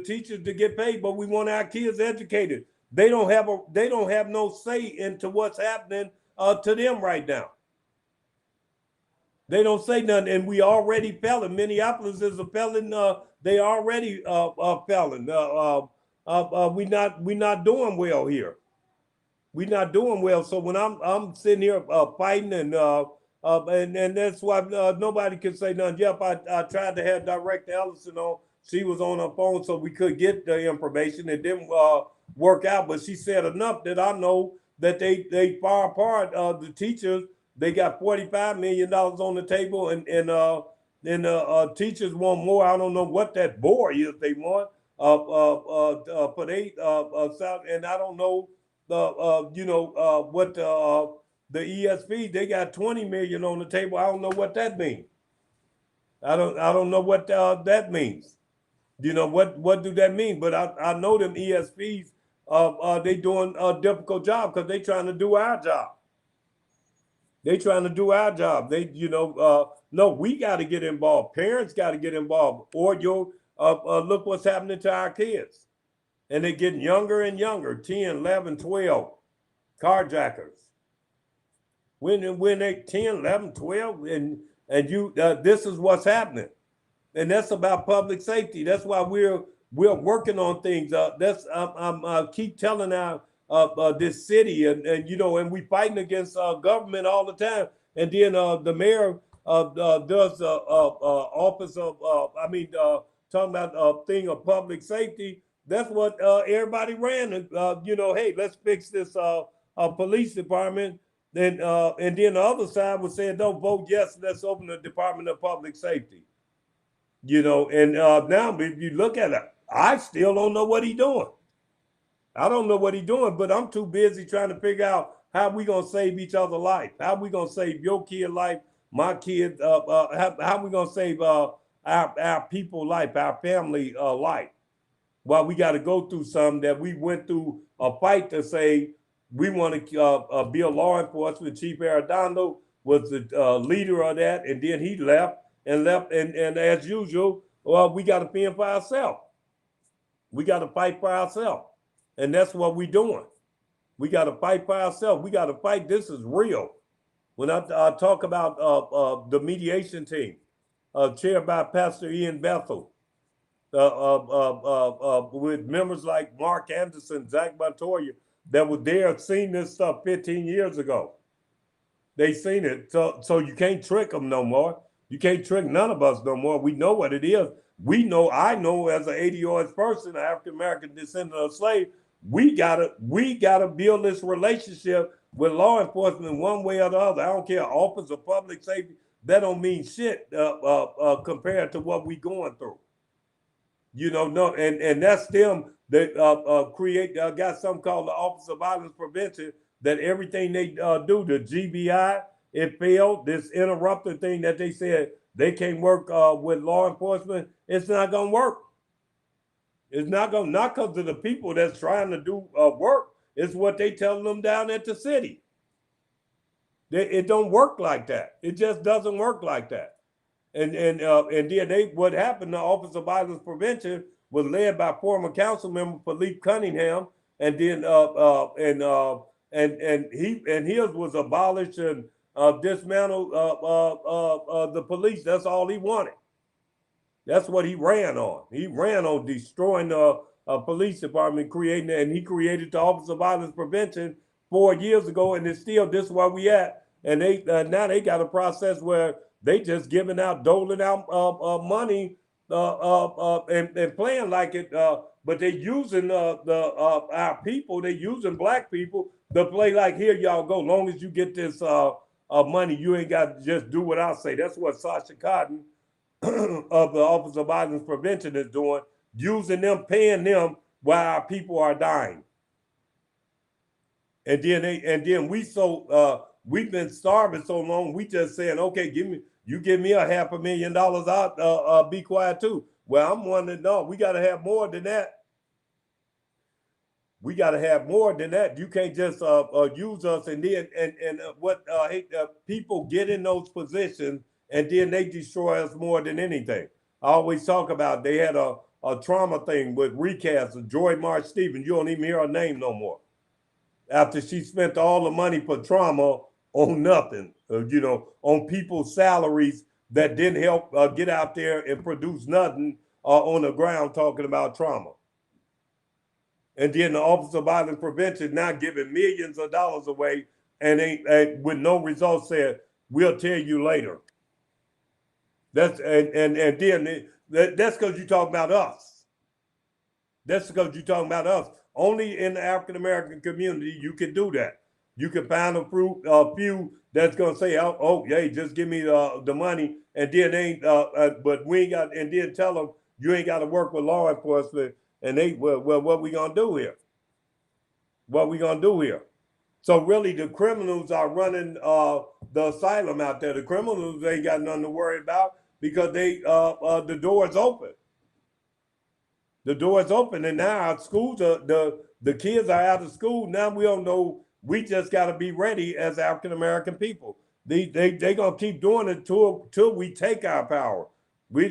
teachers to get paid, but we want our kids educated. They don't have no say into what's happening to them right now. They don't say nothing, and we already felon. Minneapolis is a felon. They already felon. We not doing well here. We not doing well. So when I'm sitting here fighting and that's why nobody can say nothing. Yep, I tried to have Director Ellison on. She was on her phone so we could get the information. It didn't work out, but she said enough that I know that they far apart. The teachers, they got $45 million on the table, and teachers want more. I don't know what that board is they want for they and I don't know what the ESP, they got 20 million on the table. I don't know what that means. I don't know what that means. What do that mean? But I know them ESPs, they doing a difficult job because they trying to do our job. They trying to do our job. They, no, we got to get involved. Parents got to get involved, or look what's happening to our kids. And they're getting younger and younger, 10, 11, 12, carjackers. When they 10, 11, 12, and this is what's happening. And that's about public safety. That's why we're working on things. I keep telling our this city, and we fighting against government all the time. And then the mayor does office of talking about a thing of public safety. That's what everybody ran. Hey, let's fix this police department. And then the other side was saying, don't vote yes, let's open the Department of Public Safety. And now if you look at it, I still don't know what he's doing. I don't know what he's doing, but I'm too busy trying to figure out how we gonna save each other's life. How we gonna save your kid life, my kid? How we gonna save our people life, our family life? While we got to go through something that we went through a fight to say we want to be a law enforcement. Chief Arredondo was the leader of that, and then he left. And as usual, well, we got to fend for ourselves. We got to fight for ourselves. And that's what we're doing. We got to fight for ourselves. We got to fight. This is real. When I talk about the mediation team, chaired by Pastor Ian Bethel, with members like Mark Anderson, Zach Montoya, that were there, seen this stuff 15 years ago. They seen it. So you can't trick them no more. You can't trick none of us no more. We know what it is. I know as an 80-year-old person, an African-American descendant of slave, we gotta build this relationship with law enforcement one way or the other. I don't care, Office of Public Safety, that don't mean shit compared to what we going through. No, and that's them that got something called the Office of Violence Prevention, that everything they do, the GBI, it failed. This interrupter thing that they said they can't work with law enforcement, it's not gonna work. It's not because of the people that's trying to do work. It's what they telling them down at the city. It don't work like that. It just doesn't work like that. And then what happened, the Office of Violence Prevention was led by former council member Philippe Cunningham, and then his was abolish and dismantle the police. That's all he wanted. That's what he ran on. He ran on destroying the police department, he created the Office of Violence Prevention 4 years ago, and it's still, this is where we at. And they now they got a process where they just doling out money and playing like it, but they using our people, they using black people to play like, here y'all go. Long as you get this money, you ain't got to just do what I say. That's what Sasha Cotton of the Office of Violence Prevention is doing, using them, paying them while our people are dying. And then we've been starving so long, we just saying, okay, give me $500,000 out, be quiet too. Well, I'm wondering, no, we got to have more than that. We got to have more than that. You can't just use us, and then people get in those positions and then they destroy us more than anything. I always talk about, they had a trauma thing with recast of Joy March Stevens. You don't even hear her name no more. After she spent all the money for trauma on nothing, on people's salaries that didn't help get out there and produce nothing on the ground talking about trauma. And then the Office of Violence Prevention now giving millions of dollars away and with no results, said, we'll tell you later. That's because you talk about us. That's because you talking about us. Only in the African-American community you can do that. You can find a few that's gonna say, oh, hey, just give me the money, and then but we ain't got, and then tell them you ain't got to work with law enforcement, and what we gonna do here? What we gonna do here? So really, the criminals are running the asylum out there. The criminals ain't got nothing to worry about because the door is open. The door is open, and now our schools the kids are out of school. Now we don't know. We just got to be ready as African American people. They gonna keep doing it till we take our power. We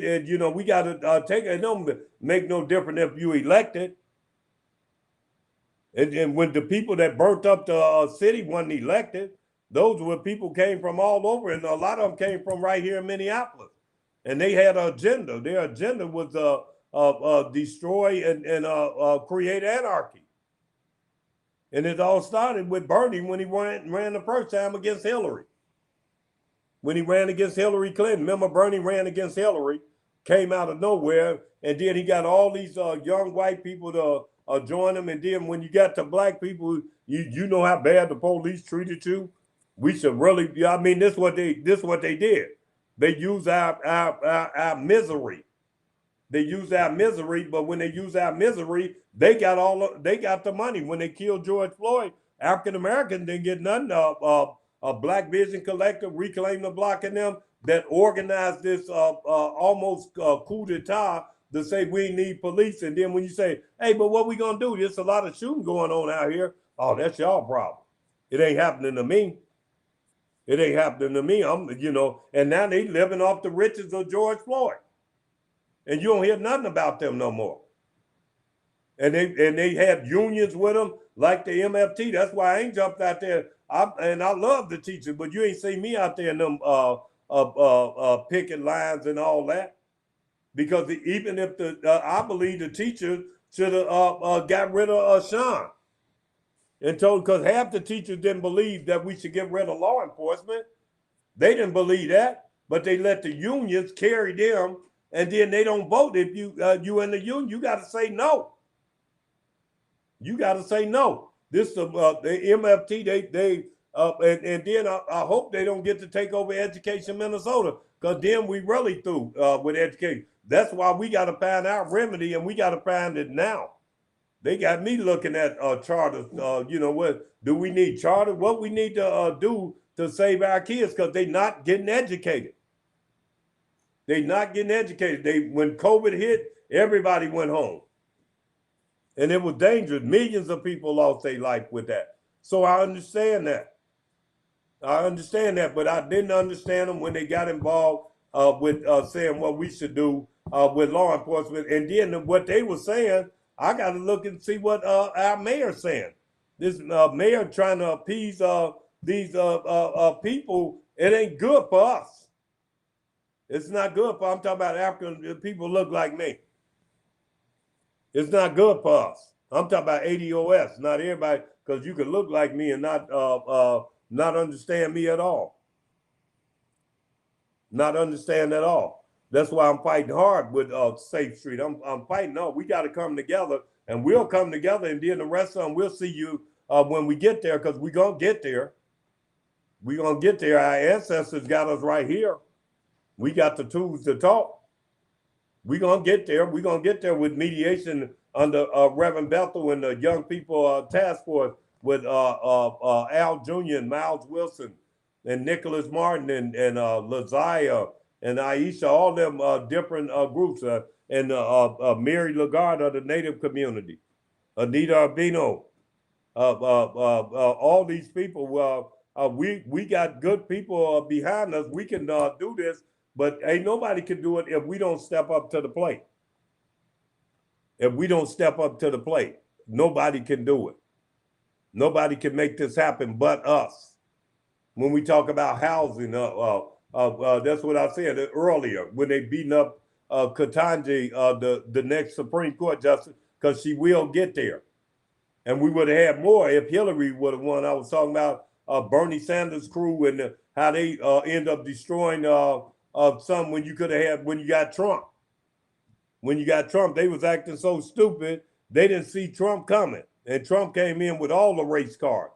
got to take it. It don't make no difference if you elected. And when the people that burnt up the city wasn't elected, those were people came from all over, and a lot of them came from right here in Minneapolis. And they had an agenda. Their agenda was destroy and create anarchy. And it all started with Bernie when he ran the first time against Hillary. When he ran against Hillary Clinton. Remember, Bernie ran against Hillary, came out of nowhere, and then he got all these young white people to join him. And then when you got to black people, you know how bad the police treated you. We should really, I mean, this what they did. They use our misery. They use our misery, but when they use our misery, they got the money. When they killed George Floyd, African Americans didn't get nothing. Black Vision Collective, Reclaim the Block, and them that organized this almost coup d'etat to say we need police. And then when you say, hey, but what we gonna do? There's a lot of shooting going on out here. Oh, that's y'all problem. It ain't happening to me. It ain't happening to me. And now they living off the riches of George Floyd. And you don't hear nothing about them no more. And they had unions with them, like the MFT. That's why I ain't jumped out there. I love the teachers, but you ain't seen me out there in them picket lines and all that. Because even if I believe the teachers should have got rid of Sean. And told, because half the teachers didn't believe that we should get rid of law enforcement. They didn't believe that, but they let the unions carry them. And then they don't vote. If you in the union, you got to say no. You got to say no. This the MFT. And then I hope they don't get to take over Education Minnesota, because then we really through with education. That's why we got to find our remedy, and we got to find it now. They got me looking at charters. What do we need charter? What we need to do to save our kids, because they not getting educated. They not getting educated. When COVID hit, everybody went home. And it was dangerous. Millions of people lost their life with that. So I understand that. But I didn't understand them when they got involved with saying what we should do with law enforcement. And then what they were saying, I got to look and see what our mayor's saying. This mayor trying to appease these people. It ain't good for us. It's not good for, I'm talking about African people look like me. It's not good for us. I'm talking about ADOS, not everybody, because you can look like me and not understand me at all. Not understand at all. That's why I'm fighting hard with Safe Street. I'm fighting. No, we got to come together, and we'll come together, and then the rest of them, we'll see you when we get there, because we're going to get there. We're going to get there. Our ancestors got us right here. We got the tools to talk. We're going to get there. We're going to get there with mediation under Reverend Bethel and the Young People Task Force with Al Jr. and Miles Wilson and Nicholas Martin and Laziah and Aisha, all them different groups, and Mary Lagarde of the Native community, Anita Arbino, all these people. We got good people behind us. We can do this. But ain't nobody can do it if we don't step up to the plate. If we don't step up to the plate, nobody can do it. Nobody can make this happen but us. When we talk about housing, that's what I said earlier, when they beating up Ketanji, the next Supreme Court justice, because she will get there. And we would have had more if Hillary would have won. I was talking about Bernie Sanders' crew and how they end up destroying some when you could have had when you got Trump. When you got Trump, they was acting so stupid, they didn't see Trump coming. And Trump came in with all the race cards.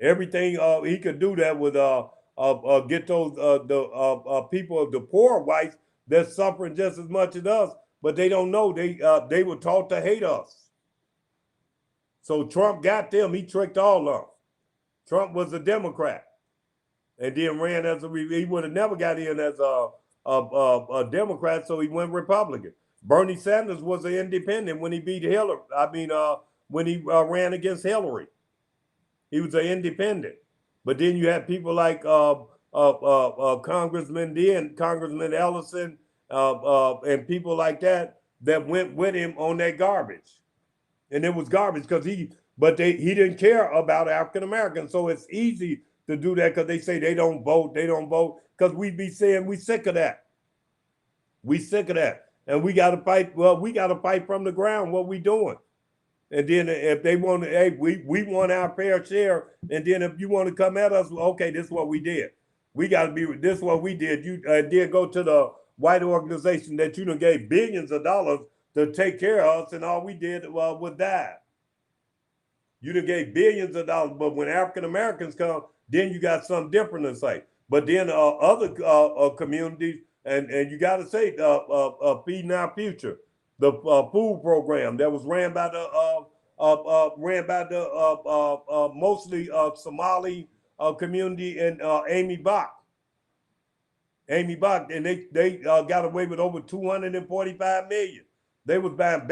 Everything he could do that with get those the people, the poor whites that's suffering just as much as us, but they don't know they were taught to hate us. So Trump got them, he tricked all of them. Trump was a Democrat. And then ran he would have never got in as a Democrat, so he went Republican. Bernie Sanders was an independent when he beat Hillary. When he ran against Hillary, he was an independent. But then you had people like Congressman Ellison and people like that went with him on that garbage, and it was garbage because he didn't care about African Americans, so it's easy to do that because they say they don't vote, because we be saying we sick of that. We sick of that. And we got to fight. Well, we got to fight from the ground what we doing. And then if they want to, hey, we want our fair share. And then if you want to come at us, okay, this is what we did. We got to be, this is what we did. You did go to the white organization that you done gave billions of dollars to take care of us, and all we did was die. You done gave billions of dollars, but when African Americans come, then you got something different to say. But then other communities, and you got to say, Feeding Our Future, the food program that was ran by the mostly Somali community and Amy Bach. Amy Bach, and they got away with over 245 million. They was buying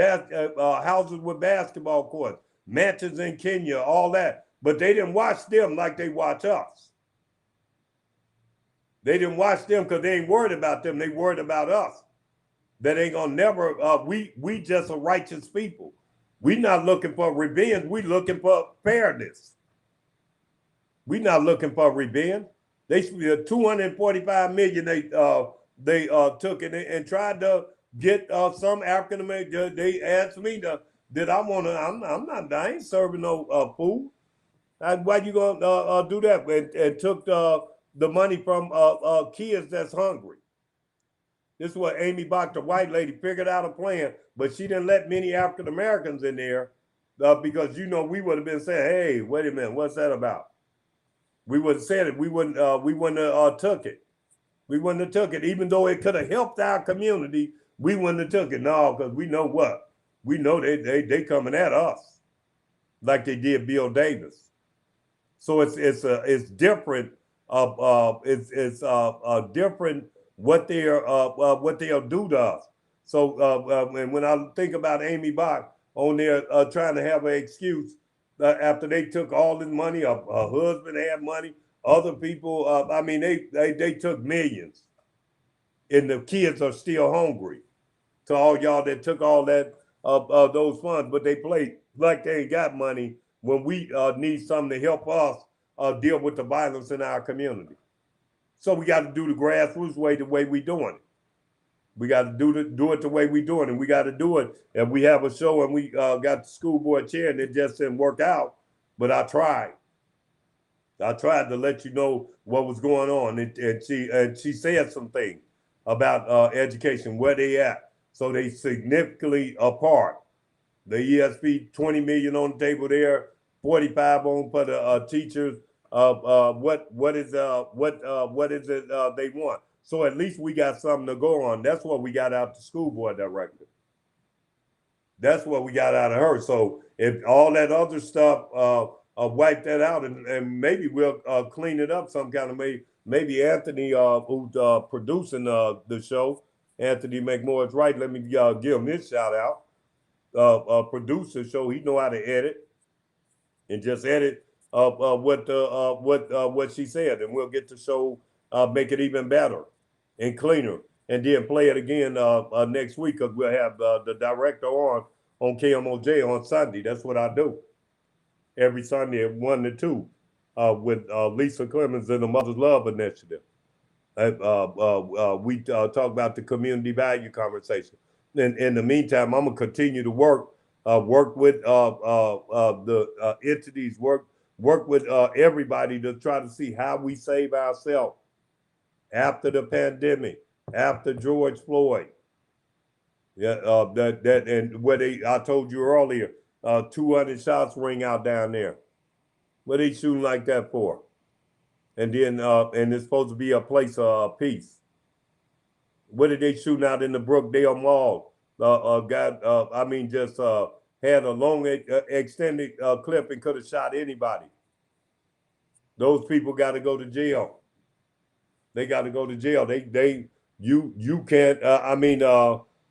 houses with basketball courts, mansions in Kenya, all that. But they didn't watch them like they watch us. They didn't watch them because they ain't worried about them. They worried about us. That ain't gonna never. We just a righteous people. We not looking for revenge. We looking for fairness. We not looking for revenge. They 245 million. They took it and tried to get some African American. They asked me did I want to? I'm not. I ain't serving no food. Why you gonna do that? And took the money from kids that's hungry. This is what Amy Bach, the white lady, figured out a plan, but she didn't let many African Americans in there because we would have been saying, "Hey, wait a minute, what's that about?" We would have said it. We wouldn't have took it. We wouldn't have took it, even though it could have helped our community. We wouldn't have took it. No, because we know what we know. They coming at us like they did Bill Davis. So it's different. It's different what they'll do to us. So and when I think about Amy Bach on there trying to have an excuse after they took all this money, her husband had money, other people. They took millions, and the kids are still hungry. To all y'all that took all that those funds, but they play like they ain't got money when we need something to help us deal with the violence in our community. So we got to do the grassroots way, the way we doing it. We got to do it the way we doing it. And we got to do it. And we have a show, and we got the school board chair, and it just didn't work out. But I tried. I tried to let you know what was going on, and she said some things about education, where they at. So they significantly apart. The ESP 20 million on the table there, 45 on for the teachers. What is it they want? So at least we got something to go on. That's what we got out the school board director. That's what we got out of her. So if all that other stuff wipe that out, and maybe we'll clean it up some kind of way. Maybe Anthony, who's producing the show, Anthony McMorris, right? Let me give him this shout out. Producer, so he know how to edit and just edit what she said, and we'll get the show make it even better and cleaner, and then play it again next week because we'll have the director on KMOJ on Sunday. That's what I do every Sunday at 1 to 2 with Lisa Clemens and the Mother's Love Initiative. We talk about the community value conversation. In the meantime, I'm gonna continue to work with the entities, work with everybody to try to see how we save ourselves after the pandemic, after George Floyd. Yeah, that and what I told you earlier, 200 shots ring out down there. What are they shooting like that for? And then and it's supposed to be a place of peace. What did they shooting out in the Brookdale Mall? Just had a long extended clip and could have shot anybody. Those people got to go to jail. They got to go to jail. You can't.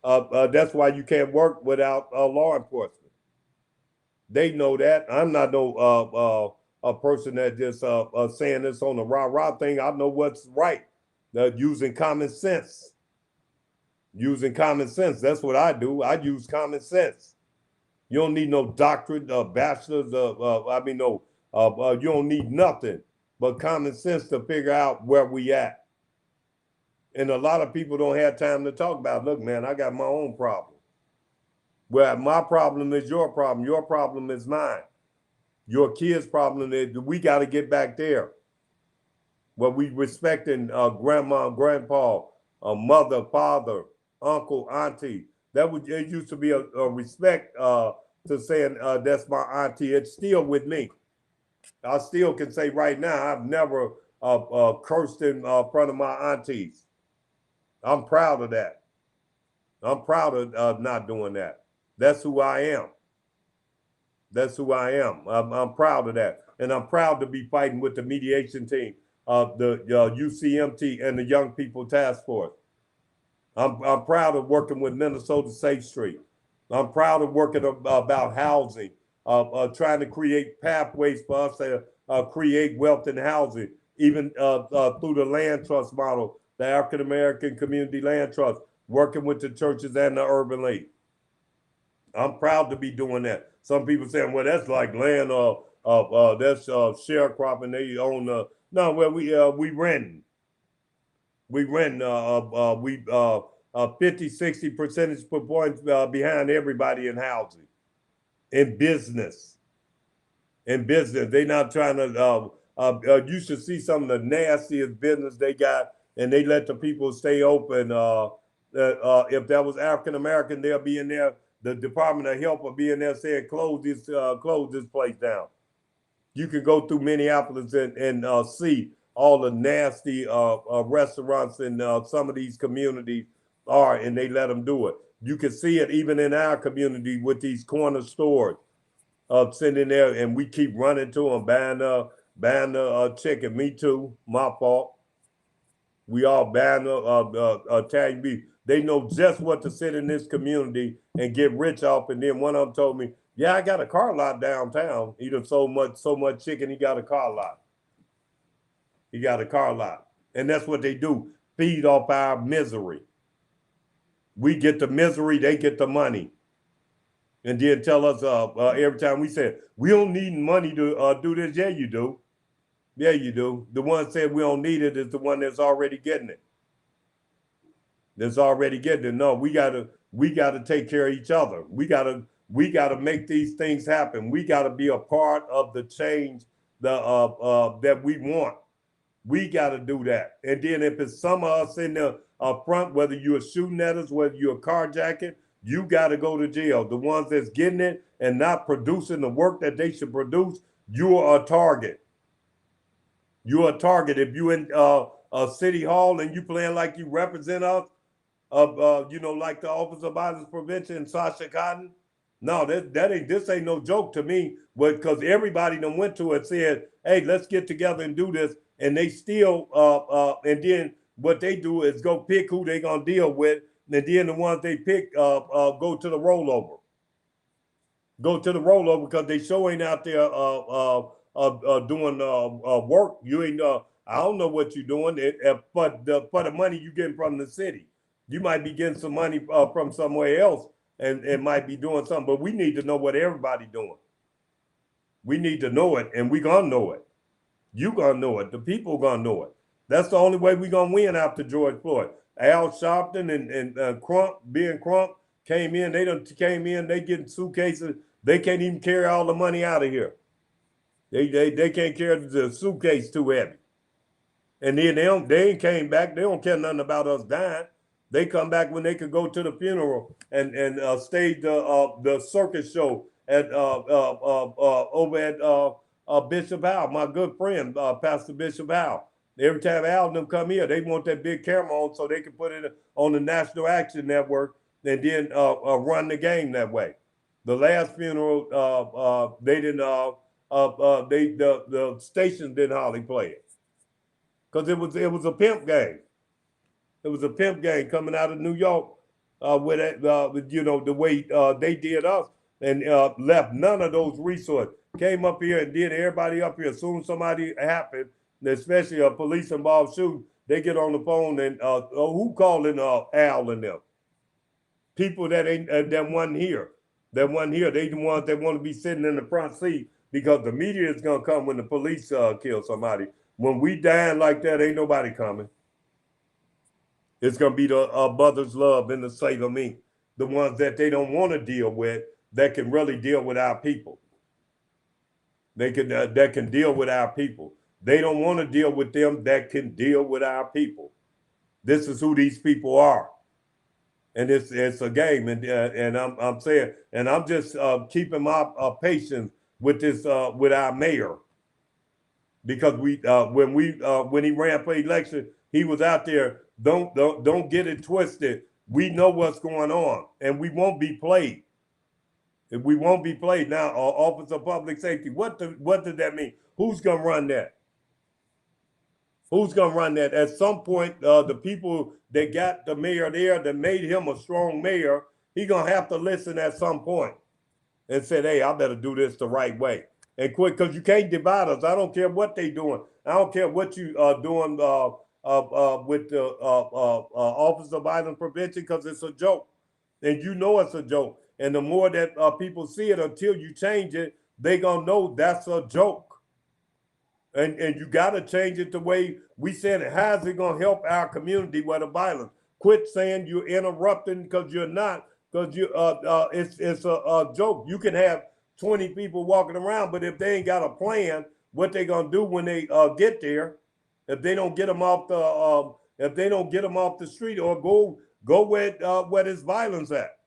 That's why you can't work without law enforcement. They know that. I'm not no a person that just saying this on the rah-rah thing. I know what's right. Using common sense. Using common sense. That's what I do. I use common sense. You don't need no doctorate, bachelor's. You don't need nothing but common sense to figure out where we at. And a lot of people don't have time to talk about, look, man, I got my own problem. Well, my problem is your problem. Your problem is mine. Your kid's problem is we got to get back there. Well, we respecting grandma and grandpa mother, father, uncle, auntie. It used to be a respect to saying that's my auntie. It's still with me. I still can say right now I've never cursed in front of my aunties. I'm proud of that. I'm proud of not doing that. That's who I am. That's who I am. I'm proud of that. And I'm proud to be fighting with the mediation team, the UCMT, and the Young People Task Force. I'm proud of working with Minnesota Safe Street. I'm proud of working about housing, trying to create pathways for us to create wealth in housing, even through the land trust model, the African American Community Land Trust, working with the churches and the Urban League. I'm proud to be doing that. Some people saying, well, that's like land, that's sharecropping. They own no, well, we rent. We rent, we 50, 60 percentage points behind everybody in housing, in business. In business, they not trying to, you should see some of the nastiest business they got, and they let the people stay open. If that was African American, they'll be in there. The Department of Health will be in there saying, close this place down. You can go through Minneapolis and see all the nasty restaurants in some of these communities are, and they let them do it. You can see it even in our community with these corner stores sitting there, and we keep running to them, buying the chicken. Me too, my fault. We all buying Italian beef. They know just what to sit in this community and get rich off. And then one of them told me, yeah, I got a car lot downtown. He done so much chicken, he got a car lot. He got a car lot. And that's what they do, feed off our misery. We get the misery, they get the money. And then tell us every time we say, we don't need money to do this. Yeah, you do. Yeah, you do. The one that said we don't need it is the one that's already getting it. That's already getting it. No, we gotta take care of each other. We gotta make these things happen. We gotta be a part of the change that we want. We gotta do that. And then if it's some of us in the front, whether you're shooting at us, whether you're carjacking, you gotta go to jail. The ones that's getting it and not producing the work that they should produce, you're a target. You're a target. If you in a city hall and you playing like you represent us, like the Office of Violence Prevention and Sasha Cotton. No, this ain't no joke to me. But because everybody done went to it and said, hey, let's get together and do this, and they still and then what they do is go pick who they gonna deal with, and then the ones they pick go to the rollover. Go to the rollover because they sure ain't out there doing work. You ain't. I don't know what you're doing, but for the money you getting from the city, you might be getting some money from somewhere else, and might be doing something. But we need to know what everybody doing. We need to know it, and we gonna know it. You gonna know it. The people gonna know it. That's the only way we gonna win after George Floyd. Al Sharpton and Crump, being Crump, came in. They getting suitcases. They can't even carry all the money out of here. They can't carry the suitcase too heavy. And then they ain't came back. They don't care nothing about us dying. They come back when they could go to the funeral and stage the circus show at over at Bishop Howell, my good friend Pastor Bishop Howell. Every time Al and them come here, they want that big camera on so they can put it on the National Action Network and then run the game that way. The last funeral, they didn't. The station didn't hardly play it because it was a pimp game. It was a pimp game coming out of New York with the way they did us and left none of those resources. Came up here and did everybody up here. As soon as somebody happened, especially a police involved shooting, they get on the phone and who calling Al and them? People that ain't that wasn't here. That wasn't here. They the ones that want to be sitting in the front seat because the media is gonna come when the police kill somebody. When we dying like that, ain't nobody coming. It's gonna be the Brothers Love and the Save of Me, the ones that they don't want to deal with, that can really deal with our people. They can that can deal with our people. They don't want to deal with them that can deal with our people. This is who these people are, and it's a game. And I'm saying, and I'm just keeping my patience with this with our mayor, because when he ran for election, he was out there. Don't get it twisted. We know what's going on, and we won't be played. We won't be played now. Office of Public Safety. What does that mean? Who's gonna run that? Who's gonna run that? At some point, the people that got the mayor there, that made him a strong mayor, he gonna have to listen at some point and said, "Hey, I better do this the right way and quit, because you can't divide us. I don't care what they doing. I don't care what you are doing with the Office of Violence Prevention, because it's a joke, and you know it's a joke. And the more that people see it, until you change it, they gonna know that's a joke. And you gotta change it the way we said it. How's it gonna help our community with the violence? Quit saying you're interrupting, because you're not. Because it's a joke. You can have 20 people walking around, but if they ain't got a plan, what they gonna do when they get there? If they don't get them off the street, or go where there's violence at.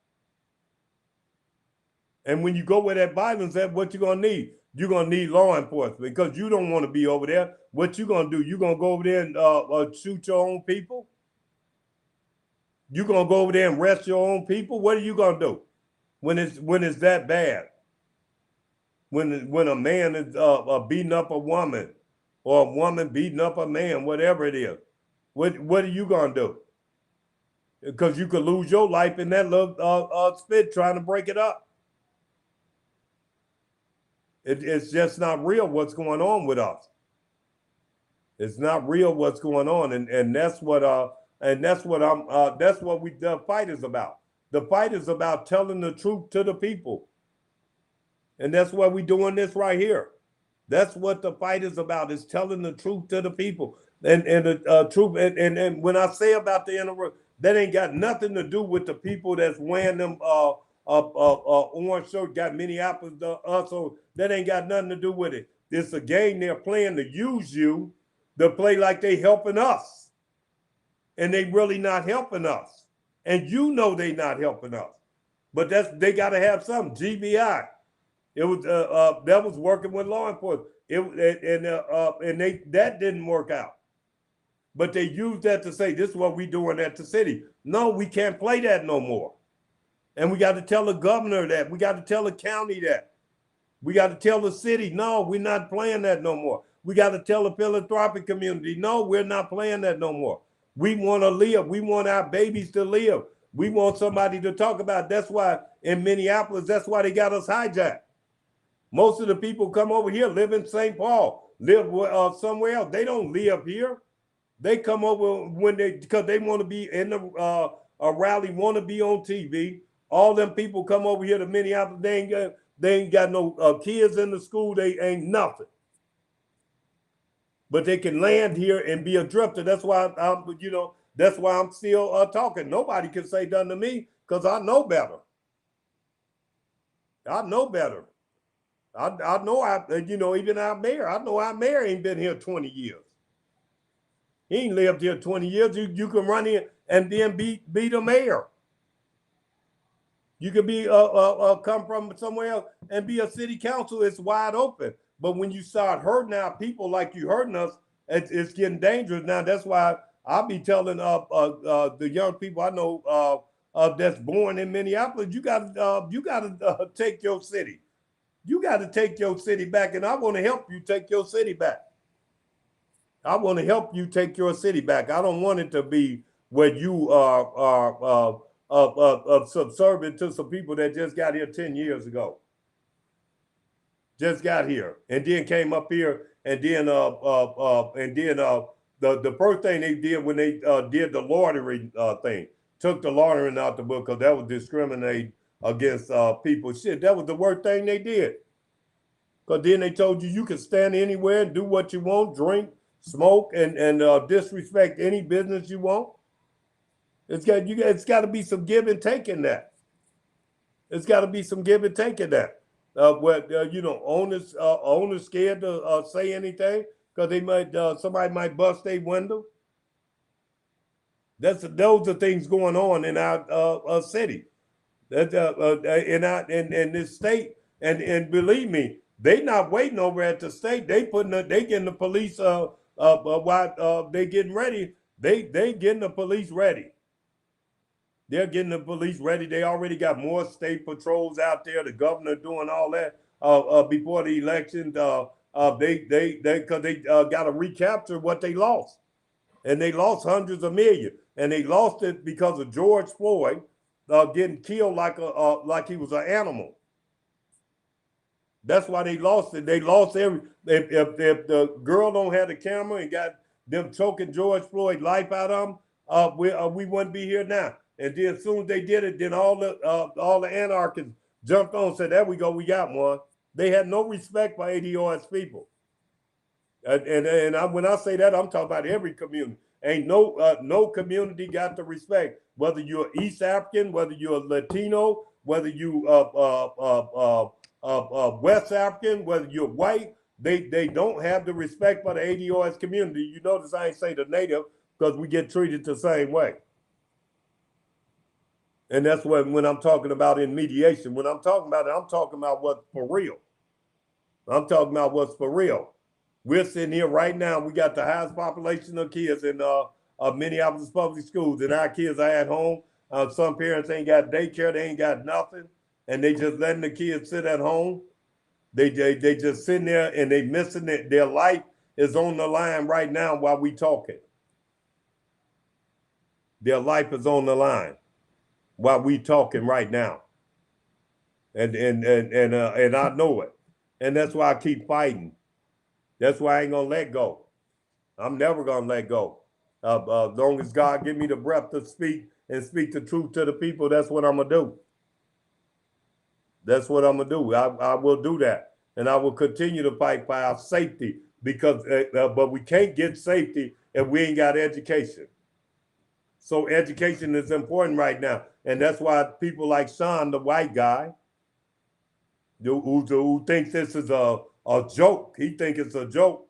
And when you go where that violence at, what you gonna need? You're gonna need law enforcement, because you don't want to be over there. What you gonna do? You gonna go over there and shoot your own people? You gonna go over there and arrest your own people? What are you gonna do when it's that bad? When a man is beating up a woman, or a woman beating up a man, whatever it is, what are you gonna do? Because you could lose your life in that little spit trying to break it up. It's just not real what's going on with us. It's not real what's going on, and that's what that's what the fight is about. The fight is about telling the truth to the people, and that's why we're doing this right here. That's what the fight is about: is telling the truth to the people, and the truth. And when I say about the inner, that ain't got nothing to do with the people that's wearing them orange shirt, got Minneapolis so that ain't got nothing to do with it. It's a game they're playing to use you to play like they helping us, and they really not helping us, and you know they not helping us. But they got to have something. GBI, it was that was working with law enforcement. That didn't work out. But they used that to say, this is what we doing at the city. No, we can't play that no more. And we got to tell the governor that. We got to tell the county that. We got to tell the city, no, we're not playing that no more. We got to tell the philanthropic community, no, we're not playing that no more. We want to live. We want our babies to live. We want somebody to talk about. That's why in Minneapolis, that's why they got us hijacked. Most of the people come over here, live in St. Paul, live somewhere else. They don't live here. They come over because they want to be in a rally, want to be on TV. All them people come over here to Minneapolis. They ain't got no kids in the school. They ain't nothing. But they can land here and be a drifter. That's why that's why I'm still talking. Nobody can say nothing to me, because I know better. I know better. I know even our mayor. I know our mayor ain't been here 20 years. He ain't lived here 20 years. You can run in and then be the mayor. You could be come from somewhere else and be a city council. It's wide open. But when you start hurting our people like you hurting us, it's getting dangerous now. That's why I'll be telling the young people I know that's born in Minneapolis, you got to take your city. You got to take your city back, and I want to help you take your city back. I want to help you take your city back. I don't want it to be where you are subservient to some people that just got here 10 years ago. Just got here and then came up here, and then the first thing they did when they did the loitering thing, took the loitering out the book, because that was discriminating against people. Shit, that was the worst thing they did. Because then they told you can stand anywhere and do what you want, drink, smoke, and disrespect any business you want. It's got to be some give and take in that. It's got to be some give and take in that. Owners scared to say anything because they might somebody might bust their window. Those are things going on in our city, in this state, and believe me, they not waiting over at the state. They getting the police while they getting ready. They getting the police ready. They're getting the police ready. They already got more state patrols out there. The governor doing all that before the election. Because they got to recapture what they lost, and they lost hundreds of millions, and they lost it because of George Floyd getting killed like he was an animal. That's why they lost it. They lost every. If the girl don't have the camera and got them choking George Floyd life out of him, we wouldn't be here now. And then as soon as they did it, then all the anarchists jumped on and said, "There we go, we got one." They had no respect for ADOS people. When I say that, I'm talking about every community. Ain't no community got the respect. Whether you're East African, whether you're Latino, whether you West African, whether you're white, they don't have the respect for the ADOS community. You notice I ain't say the native because we get treated the same way. And that's when I'm talking about in mediation. When I'm talking about it, I'm talking about what's for real. I'm talking about what's for real. We're sitting here right now. We got the highest population of kids in Minneapolis public schools, and our kids are at home. Some parents ain't got daycare. They ain't got nothing, and they just letting the kids sit at home. They just sitting there, and they missing it. Their life is on the line right now while we talking. Their life is on the line while we talking right now, and I know it, and that's why I keep fighting. That's why I ain't gonna let go. I'm never gonna let go. As long as God give me the breath to speak and speak the truth to the people, that's what I'm gonna do. That's what I'm gonna do. I will do that, and I will continue to fight for our safety because, but we can't get safety if we ain't got education. So education is important right now, and that's why people like Sean, the white guy, who thinks this is a joke. He thinks it's a joke.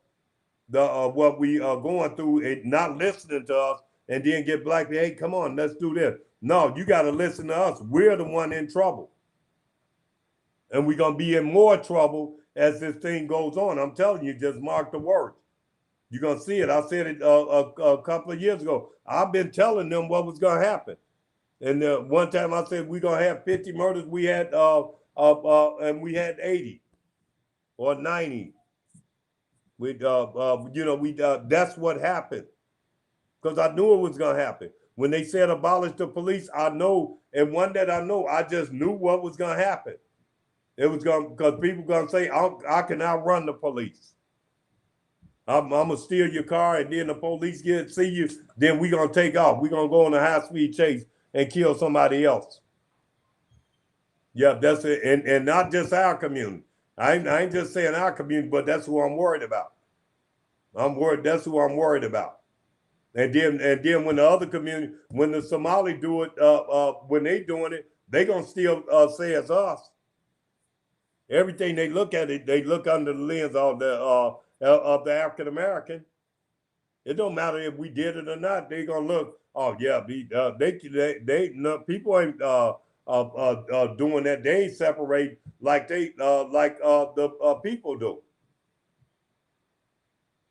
What we are going through and not listening to us, and then get black. Hey, come on, let's do this. No, you got to listen to us. We're the one in trouble, and we're gonna be in more trouble as this thing goes on. I'm telling you, just mark the words. You're gonna see it. I said it a couple of years ago. I've been telling them what was gonna happen, and one time I said we're gonna have 50 murders. We had and we had 80 or 90. That's what happened because I knew it was gonna happen. When they said abolish the police, I know, and one that I know, I just knew what was gonna happen. It was gonna because people gonna say I can outrun the police. I'm gonna steal your car, and then the police see you. Then we gonna take off. We gonna go on a high-speed chase and kill somebody else. Yeah, that's it, and not just our community. I ain't just saying our community, but that's who I'm worried about. That's who I'm worried about. And then when the other community, when the Somali do it, when they doing it, they gonna still say it's us. Everything they look at it, they look under the lens of the African American. It don't matter if we did it or not. They gonna look. Oh yeah, people ain't doing that. They ain't separate like the people do.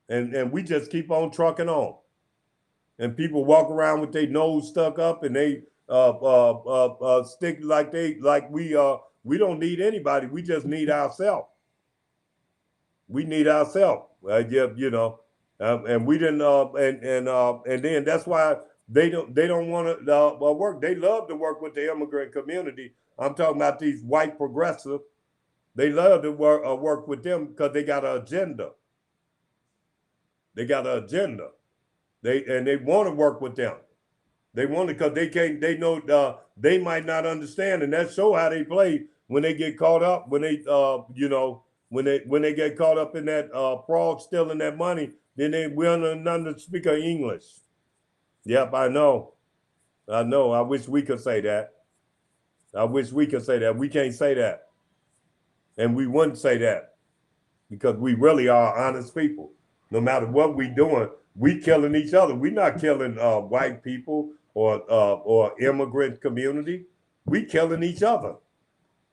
And we just keep on trucking on. And people walk around with their nose stuck up, and they stick like we don't need anybody. We just need ourselves. We need ourselves. And we didn't. And then that's why they don't want to work. They love to work with the immigrant community. I'm talking about these white progressive. They love to work with them because they got an agenda. They got an agenda. They want to work with them. They want to because they can't. They know they might not understand, and that's so how they play when they get caught up. When they when they get caught up in that fraud, stealing that money, then they will not speak English. Yep, I know. I wish we could say that. We can't say that, and we wouldn't say that because we really are honest people. No matter what we doing, we killing each other. We not killing white people or immigrant community. We killing each other.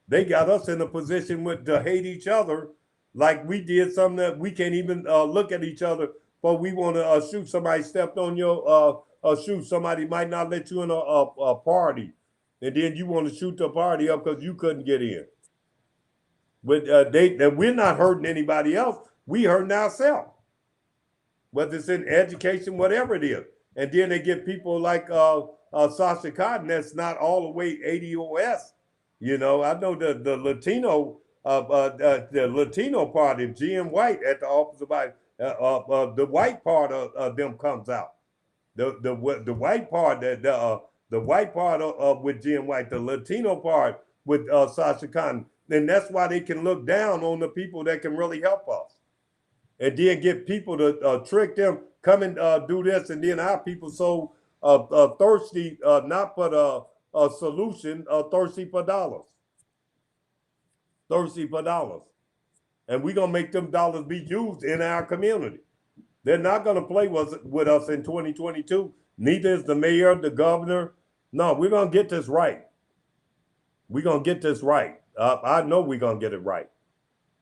They got us in a position to hate each other, like we did something that we can't even look at each other. But we want to shoot somebody stepped on your shoot. Somebody might not let you in a party, and then you want to shoot the party up because you couldn't get in. But we're not hurting anybody else. We hurting ourselves, whether it's in education, whatever it is. And then they get people like Sasha Cotton that's not all the way ADOS. You know, I know the Latino part of Jim White at the office of the white part of them comes out. The white part the white part with Jim White, the Latino part with Sasha Cotton, and that's why they can look down on the people that can really help us, and then get people to trick them, come and do this, and then our people so thirsty, not for a solution, thirsty for dollars, and we're gonna make them dollars be used in our community. They're not gonna play with us in 2022. Neither is the mayor, the governor. No, we're gonna get this right. We're gonna get this right. I know we're gonna get it right.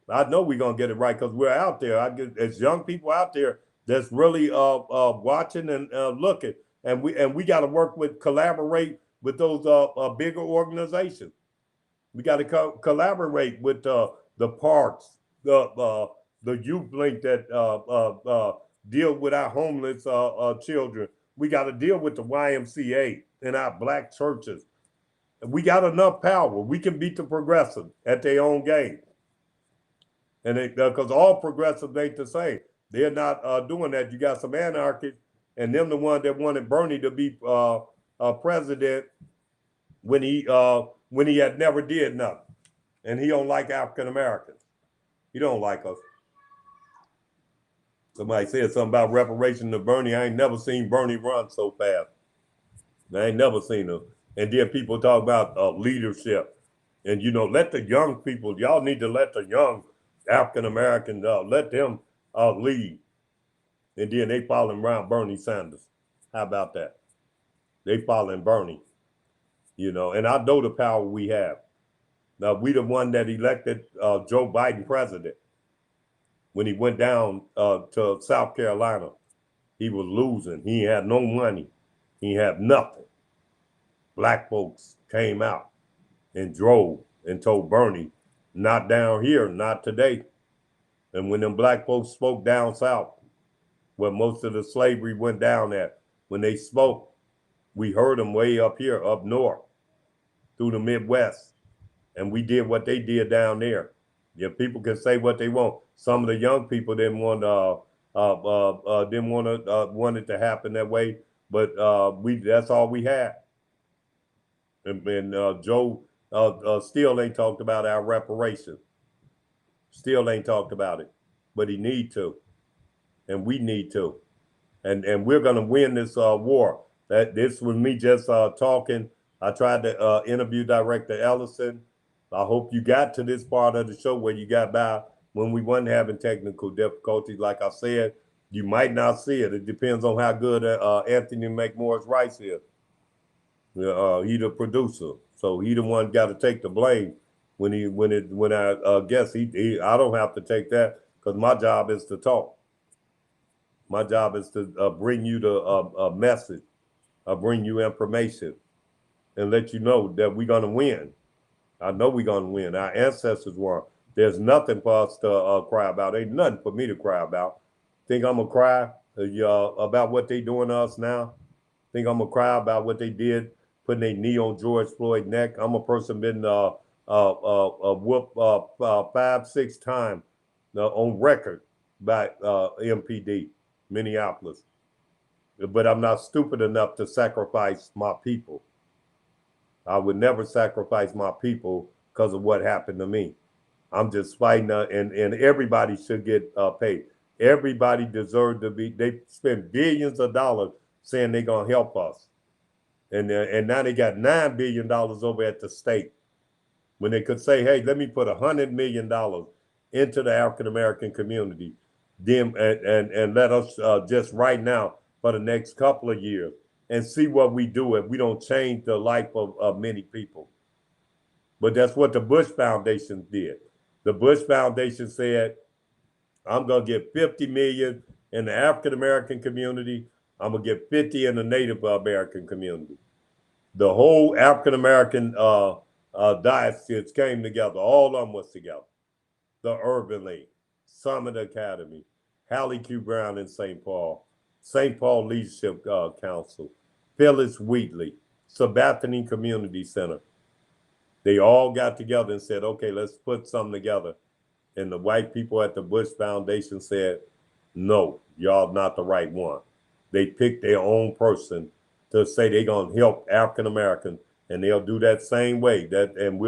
I know we're gonna get it right because we're out there. As young people out there that's really watching and looking, and we got to collaborate with those bigger organizations. We got to collaborate with the parks, the youth link that deal with our homeless children. We got to deal with the YMCA and our black churches. We got enough power. We can beat the progressive at their own game. And because all progressives ain't the same. They're not doing that. You got some anarchists, and them the one that wanted Bernie to be president when he had never did nothing. And he don't like African Americans. He don't like us. Somebody said something about reparation to Bernie. I ain't never seen Bernie run so fast. I ain't never seen him. And then people talk about leadership. And, let the young people, y'all need to let the young African Americans, let them lead. And then they following around Bernie Sanders. How about that? They following Bernie, and I know the power we have. Now, we the one that elected Joe Biden president. When he went down to South Carolina, he was losing. He had no money. He had nothing. Black folks came out and drove and told Bernie, not down here, not today. And when them black folks spoke down south, where most of the slavery went down at, when they spoke, we heard them way up here, up north, through the Midwest. And we did what they did down there. Yeah, people can say what they want. Some of the young people didn't want it to happen that way, but that's all we had. And Joe still ain't talked about our reparations. Still ain't talked about it, but he need to, and we need to, and we're gonna win this war. This was me just talking. I tried to interview Director Ellison. I hope you got to this part of the show where you got by when we wasn't having technical difficulties. Like I said, you might not see it. It depends on how good Anthony McMorris Rice is. He the producer, so he the one got to take the blame when I guess I don't have to take that because my job is to talk. My job is to bring you the message, bring you information, and let you know that we're gonna win. I know we're gonna win. Our ancestors won. There's nothing for us to cry about. Ain't nothing for me to cry about. Think I'm gonna cry about what they doing to us now? Think I'm gonna cry about what they did, putting their knee on George Floyd's neck? I'm a person been whooped 5-6 times on record by MPD, Minneapolis. But I'm not stupid enough to sacrifice my people. I would never sacrifice my people because of what happened to me. I'm just fighting, and everybody should get paid. Everybody deserves to be. They spend billions of dollars saying they're gonna help us, and now they got $9 billion over at the state, when they could say, "Hey, let me put $100 million into the African American community." them and let us just right now for the next couple of years and see what we do if we don't change the life of many people. But that's what the Bush Foundation did. The Bush Foundation said, I'm going to get 50 million in the African American community. I'm going to get 50 in the Native American community. The whole African American diocese came together. All of them was together. The Urban League, Summit Academy, Hallie Q. Brown in St. Paul Leadership Council, Phyllis Wheatley, Sabathani Community Center. They all got together and said, okay, let's put something together. And the white people at the Bush Foundation said, no, y'all not the right one. They picked their own person to say they're going to help African Americans, and they'll do that same way. And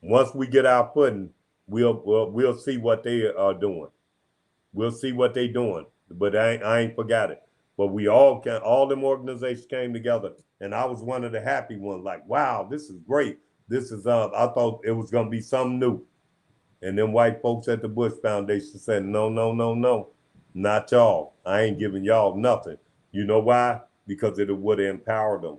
once we get our footing, we'll see what they are doing. We'll see what they're doing. But I ain't forgot it. But all them organizations came together, and I was one of the happy ones. Like, wow, this is great. This is I thought it was gonna be something new. And then white folks at the Bush Foundation said, no, no, no, no, not y'all. I ain't giving y'all nothing. You know why? Because it would have empowered them.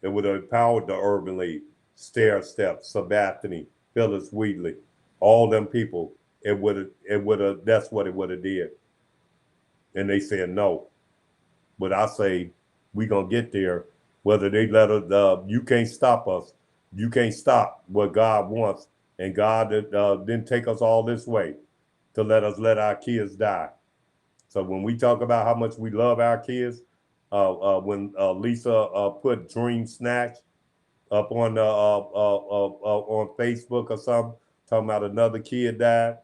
It would have empowered the Urban League, Stair Step, Sabathani, Phyllis Wheatley, all them people. It would have, that's what it would have did. And they said no. But I say, we gonna get there. Whether they let us, you can't stop us. You can't stop what God wants. And God didn't take us all this way to let our kids die. So when we talk about how much we love our kids, when Lisa put Dream Snatch up on Facebook or something, talking about another kid died,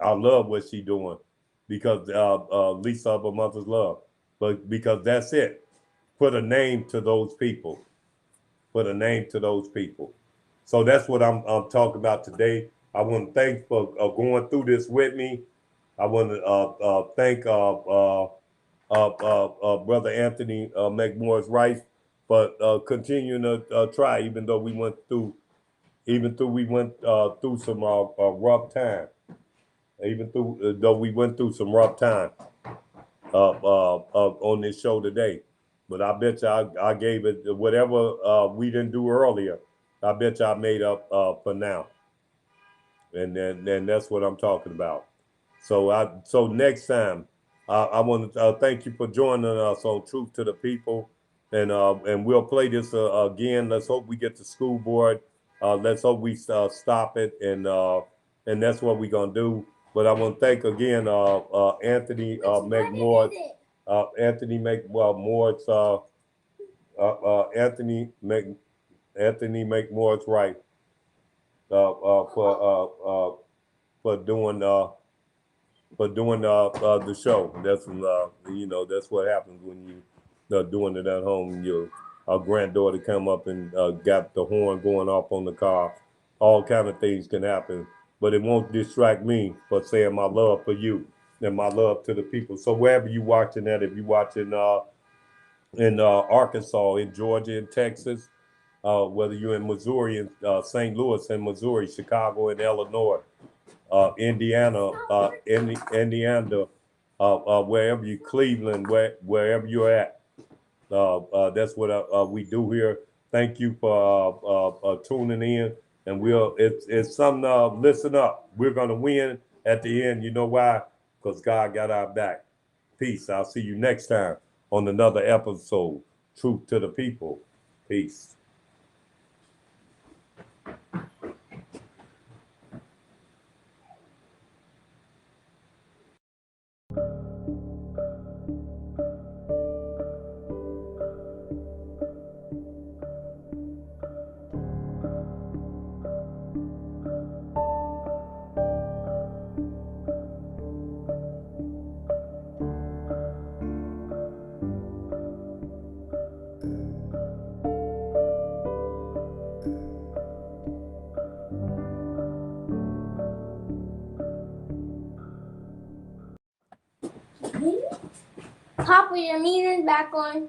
I love what she doing because Lisa of a mother's love. But because that's it, put a name to those people. Put a name to those people. So that's what I'm talking about today. I want to thank for going through this with me. I want to thank Brother Anthony McMorris Rice for continuing to try, even though we went through some rough time. Even though we went through some rough time on this show today. But I bet you I gave it whatever we didn't do earlier. I bet you I made up for now. And then that's what I'm talking about. So next time, I want to thank you for joining us on Truth to the People, and we'll play this again. Let's hope we get the school board. Let's hope we stop it, and that's what we're gonna do. But I want to thank again Anthony McMorris, Anthony McMorris, Anthony McMorris Wright for doing the show. That's that's what happens when you doing it at home. Your granddaughter come up and got the horn going off on the car. All kind of things can happen, but it won't distract me for saying my love for you and my love to the people. So wherever you watching that, if you watching in Arkansas, in Georgia, in Texas, whether you're in Missouri, in St. Louis, in Missouri, Chicago, and Illinois, Indiana, Indiana, wherever you, Cleveland, wherever you're at. That's what we do here. Thank you for tuning in, and it's something. Listen up. We're gonna win at the end. You know why? Because God got our back. Peace. I'll see you next time on another episode. Truth to the People. Peace. Papa, your meter's back on.